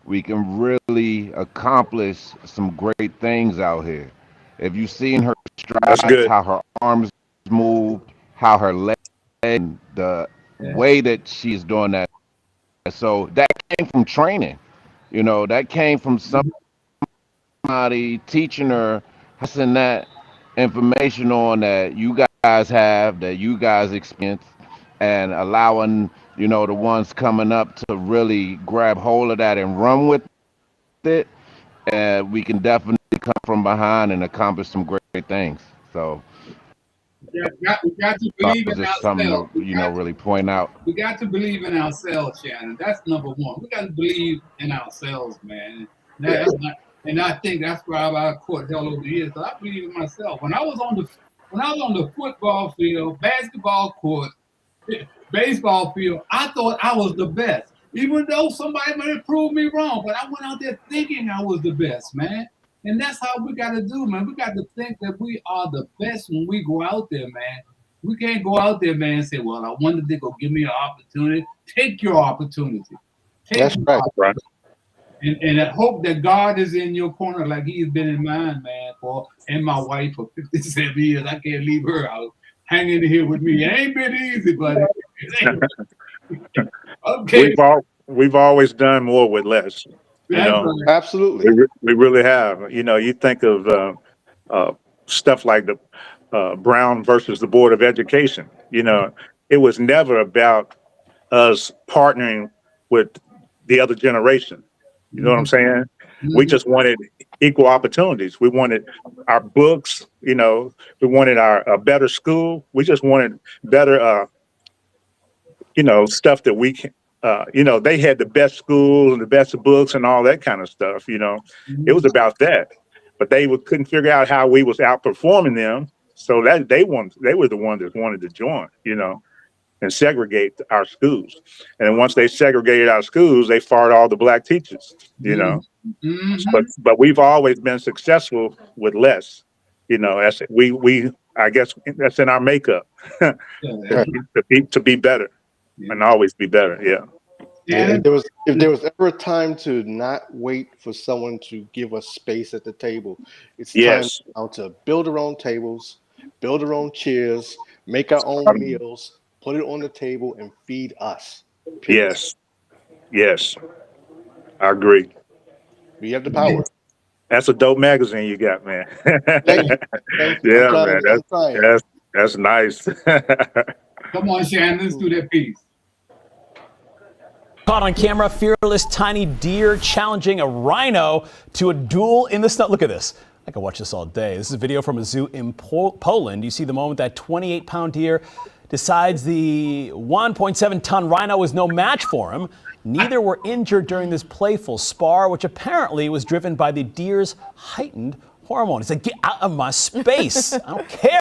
we can really accomplish some great things out here. If you seen her That's strides, good. how her arms move, how her legs, the way that she's doing that. So that came from training. That came from somebody teaching her, passing that information on that you guys have, that you guys experience, and allowing, the ones coming up to really grab hold of that and run with it. And we can definitely come from behind and accomplish some great things. So We got to that believe was in just something ourselves. to, really point out. We got to believe in ourselves, Shannon. That's number one. We got to believe in ourselves, man. And I think that's why I caught hell over the years. So I believe in myself. When I was on the football field, basketball court, baseball field, I thought I was the best. Even though somebody might have proved me wrong, but I went out there thinking I was the best, man. And that's how we got to do, man. We got to think that we are the best when we go out there, man. We can't go out there, man, and say, well, I wanted to go give me an opportunity. Take your opportunity. That's right. And I hope that God is in your corner like he's been in mine, man, and my wife for 57 years. I can't leave her out hanging here with me. It ain't been easy, buddy. Okay. We've always done more with less. Absolutely. We really have. You think of stuff like the Brown versus the Board of Education. It was never about us partnering with the other generation. You know what I'm saying? We just wanted equal opportunities. We wanted our books. We wanted a better school. We just wanted better, stuff that we can. They had the best schools and the best books and all that kind of stuff. It was about that, but they couldn't figure out how we was outperforming them. So that they were the ones that wanted to join, and segregate our schools. And then once they segregated our schools, they fired all the black teachers, But we've always been successful with less. That's I guess that's in our makeup to be better and always be better. Yeah. If there was ever a time to not wait for someone to give us space at the table, it's time now to build our own tables, build our own chairs, make our own meals, put it on the table, and feed us. Period. Yes, I agree. We have the power. That's a dope magazine you got, man. Thank you. Yeah, man. That's nice. Come on, Shannon, let's do that piece. Caught on camera, fearless tiny deer challenging a rhino to a duel in the snow. Look at this. I could watch this all day. This is a video from a zoo in Poland. You see the moment that 28-pound deer decides the 1.7-ton rhino was no match for him. Neither were injured during this playful spar, which apparently was driven by the deer's heightened hormone. He said, "Get out of my space. I don't care."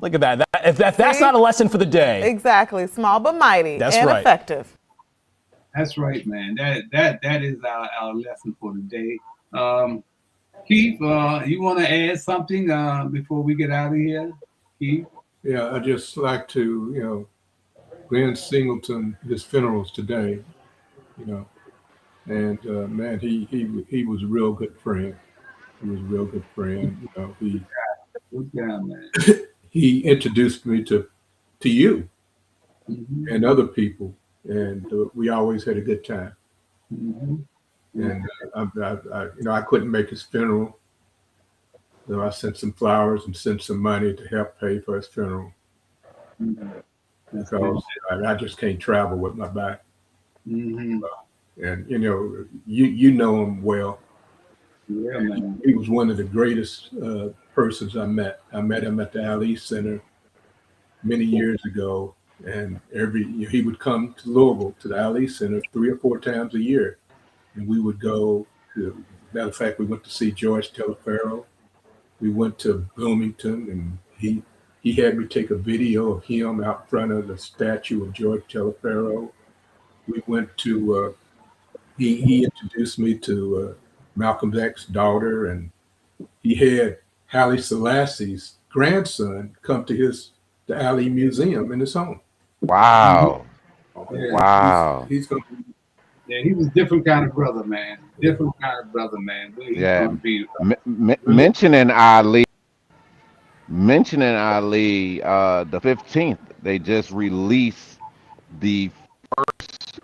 Look at that. That's not a lesson for the day. Exactly. Small but mighty. That's and right. effective. That's right, man. That is our lesson for the day. Keith, you want to add something before we get out of here? Keith? Yeah, I'd just like to, Glenn Singleton, his funeral's today, and man, he was a real good friend. He was a real good friend. He introduced me to you and other people, and we always had a good time. And I couldn't make his funeral, so I sent some flowers and sent some money to help pay for his funeral. Because I just can't travel with my back. And you know him well. Yeah, man. He was one of the greatest persons I met. I met him at the Ali Center many years ago, and he would come to Louisville to the Ali Center 3 or 4 times a year, and we would go to Matter of fact, we went to see George Telefaro. We went to Bloomington, and he had me take a video of him out front of the statue of George Telefaro. We went to he introduced me to Malcolm X's daughter, and he had Haile Selassie's grandson come to the Ali Museum in his home. Wow. Yeah, Wow. He's going to be. Yeah, he was a different kind of brother, man. Different kind of brother, man. He's Yeah. gonna be, Mentioning Ali, the 15th, they just released the first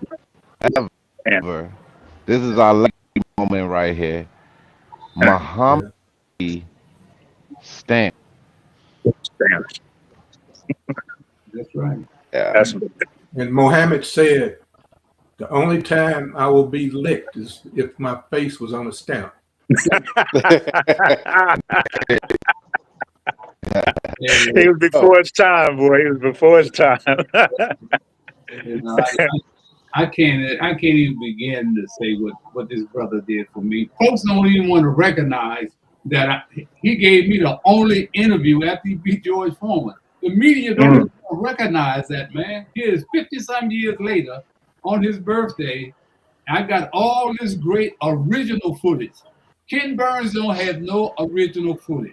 ever. This is our legacy moment right here. Muhammad Ali stamp. That's right. Yeah. And Mohammed said, the only time I will be licked is if my face was on a stamp. He was before his time, boy. He was before his time. You know, I can't even begin to say what this brother did for me. Folks don't even want to recognize that he gave me the only interview after he beat George Foreman. The media don't even recognize that, man. Here's 50-some years later, on his birthday, I got all this great original footage. Ken Burns don't have no original footage.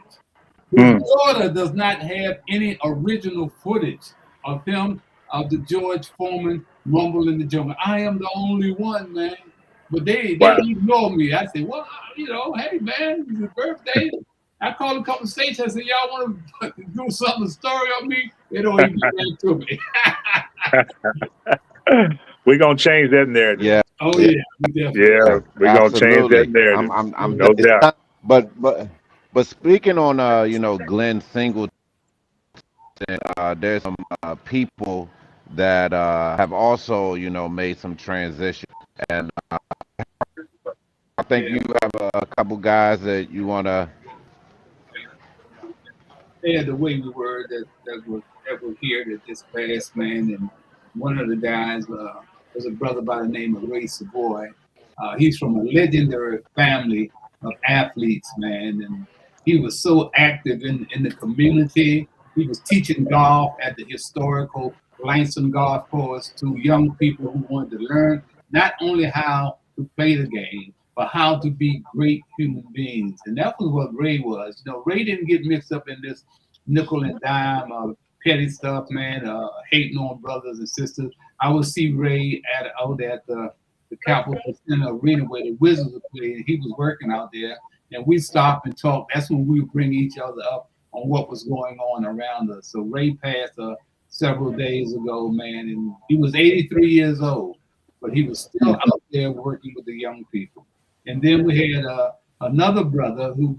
His daughter does not have any original footage of him, of the George Foreman Rumble in the Jungle. I am the only one, man. But they ignore me. I say, well, you know, hey, man, it's his birthday. I called a couple of states. I said, y'all want to do something, a story on me? They don't even get back to me. We're going to change that narrative. Yeah. Oh, yeah. Yeah, we're going to change that narrative. I'm no doubt. But speaking on, you know, Glenn Singleton, there's some people that have also, you know, made some transition. And I think you have a couple guys that you want to. Yeah, the way we were that was here that just passed, man. And one of the guys was a brother by the name of Ray Savoy. He's from a legendary family of athletes, man. And he was so active in the community. He was teaching golf at the historical Langston Golf Course to young people who wanted to learn not only how to play the game, but how to be great human beings. And that was what Ray was. You know, Ray didn't get mixed up in this nickel and dime of petty stuff, man, hating on brothers and sisters. I would see Ray out at the Capital Center Arena where the Wizards were playing. He was working out there, and we stopped and talked. That's when we would bring each other up on what was going on around us. So Ray passed several days ago, man, and he was 83 years old, but he was still out there working with the young people. And then we had another brother who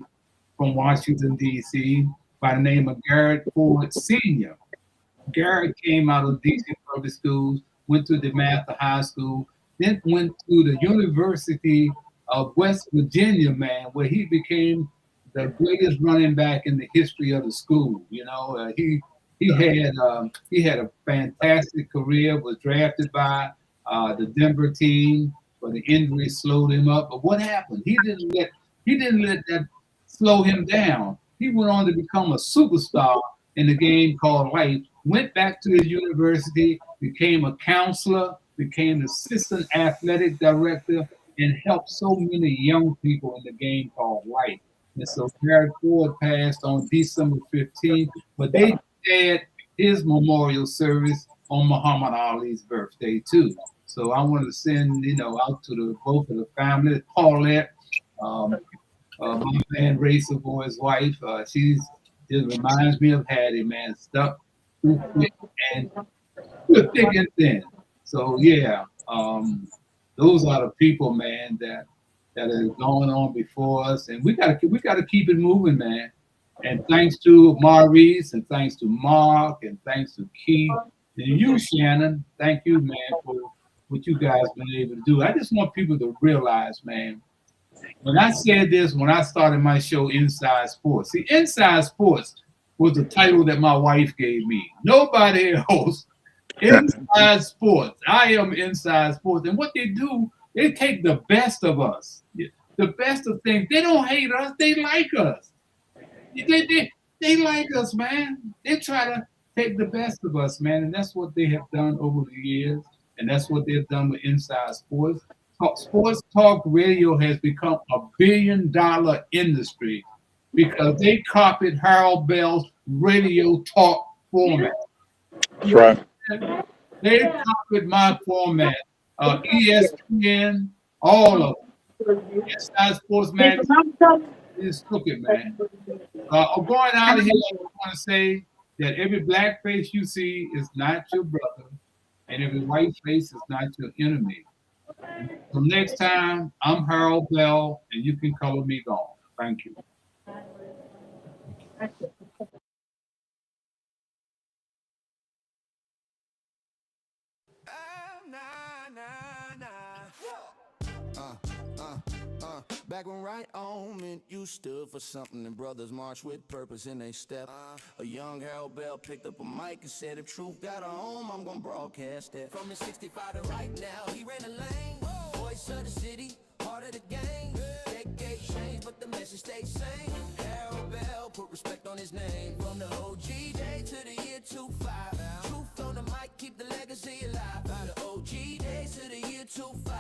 from Washington, D.C., by the name of Garrett Ford Sr. Garrett came out of D.C. public schools, went to DeMatha High School, then went to the University of West Virginia, man, where he became the greatest running back in the history of the school. You know, he had a fantastic career, was drafted by the Denver team, but the injury slowed him up. But what happened? He didn't let that slow him down. He went on to become a superstar in the game called life, went back to his university, became a counselor, became assistant athletic director, and helped so many young people in the game called life. And so Garrett Ford passed on December 15th, but they had his memorial service on Muhammad Ali's birthday too. So I want to send, out to both of the family. Paulette, my man Ray Savoy's wife, it reminds me of Hattie, man, stuck through thick and thin. So yeah, those are the people, man, that have gone on before us, and we gotta keep it moving, man. And thanks to Maurice, and thanks to Marc, and thanks to Keith, and you, Shannon, thank you, man, for what you guys been able to do. I just want people to realize, man, when I said this, when I started my show, Inside Sports. See, Inside Sports was the title that my wife gave me. Nobody else. Inside Sports. I am Inside Sports. And what they do, they take the best of us, the best of things. They don't hate us. They like us. They like us, man. They try to take the best of us, man. And that's what they have done over the years. And that's what they've done with Inside Sports. Sports talk radio has become a $1 billion industry because they copied Harold Bell's radio talk format. That's right. They copied my format. ESPN, all of them. Inside Sports Magazine, they just took it, man. Going out of here, I want to say that every black face you see is not your brother, and every white face is not your enemy. Until next time, I'm Harold Bell, and you can color me gone. Thank you. Back when right on meant you stood for something and brothers marched with purpose in they step. A young Harold Bell picked up a mic and said, if truth got a home, I'm gonna broadcast it. From the 65 to right now, he ran a lane. Voice of the city, part of the game. Decade changed, but the message stayed same. Harold Bell put respect on his name. From the OG day to the year 25. Truth on the mic, keep the legacy alive. From the OG days to the year 25.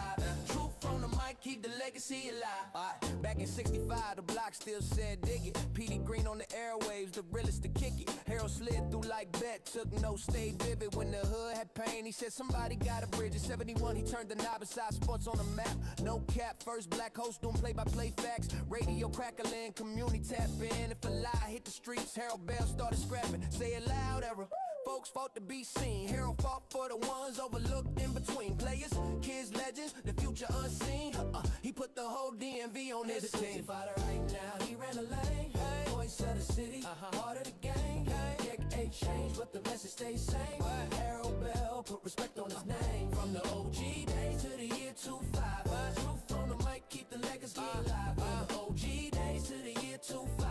Truth on the mic, keep the legacy alive. Back in 65, the block still said dig it. PD Green on the airwaves, the realest to kick it. Harold slid through like Bet, took notes, stayed vivid. When the hood had pain, he said somebody got a bridge. In 71, he turned the knob inside sports on the map. No cap, first black host doing play-by-play facts. Radio crackling, community tap in. If a lie hit the streets, Harold Bell started scrapping. Say it loud, error. Folks fought to be seen. Harold fought for the ones overlooked in between. Players, kids, legends, the future unseen. He put the whole DMV on his team. Fighter right now, he ran a lane. Voice of the city, part of the game. Decade changed, but the message stays same. Harold Bell put respect on his name. From the OG days to the year 25. Truth on the mic, keep the legacy alive. From the OG days to the year 25.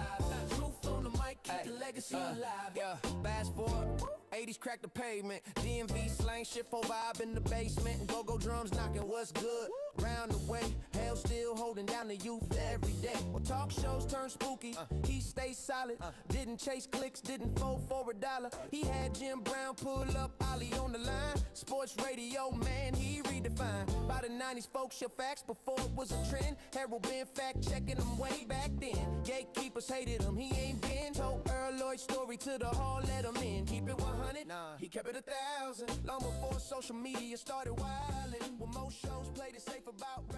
Truth on the mic, keep the legacy alive. Yeah, fast forward. 80s crack the pavement, DMV slang shit for vibe in the basement, and go-go drums knocking what's good. Round the way, hell still holding down the youth every day. Well, talk shows turn spooky, he stayed solid. Didn't chase clicks, didn't fold for $1. He had Jim Brown pull up, Ollie on the line. Sports radio, man, he redefined. By the 90s, folks, your facts before it was a trend. Harold been fact checking them way back then. Gatekeepers hated him, he ain't been. Told Earl Lloyd's story to the hall, let him in. Keep it 100, he kept it 1,000. Long before social media started wildin'. When most shows played it safe about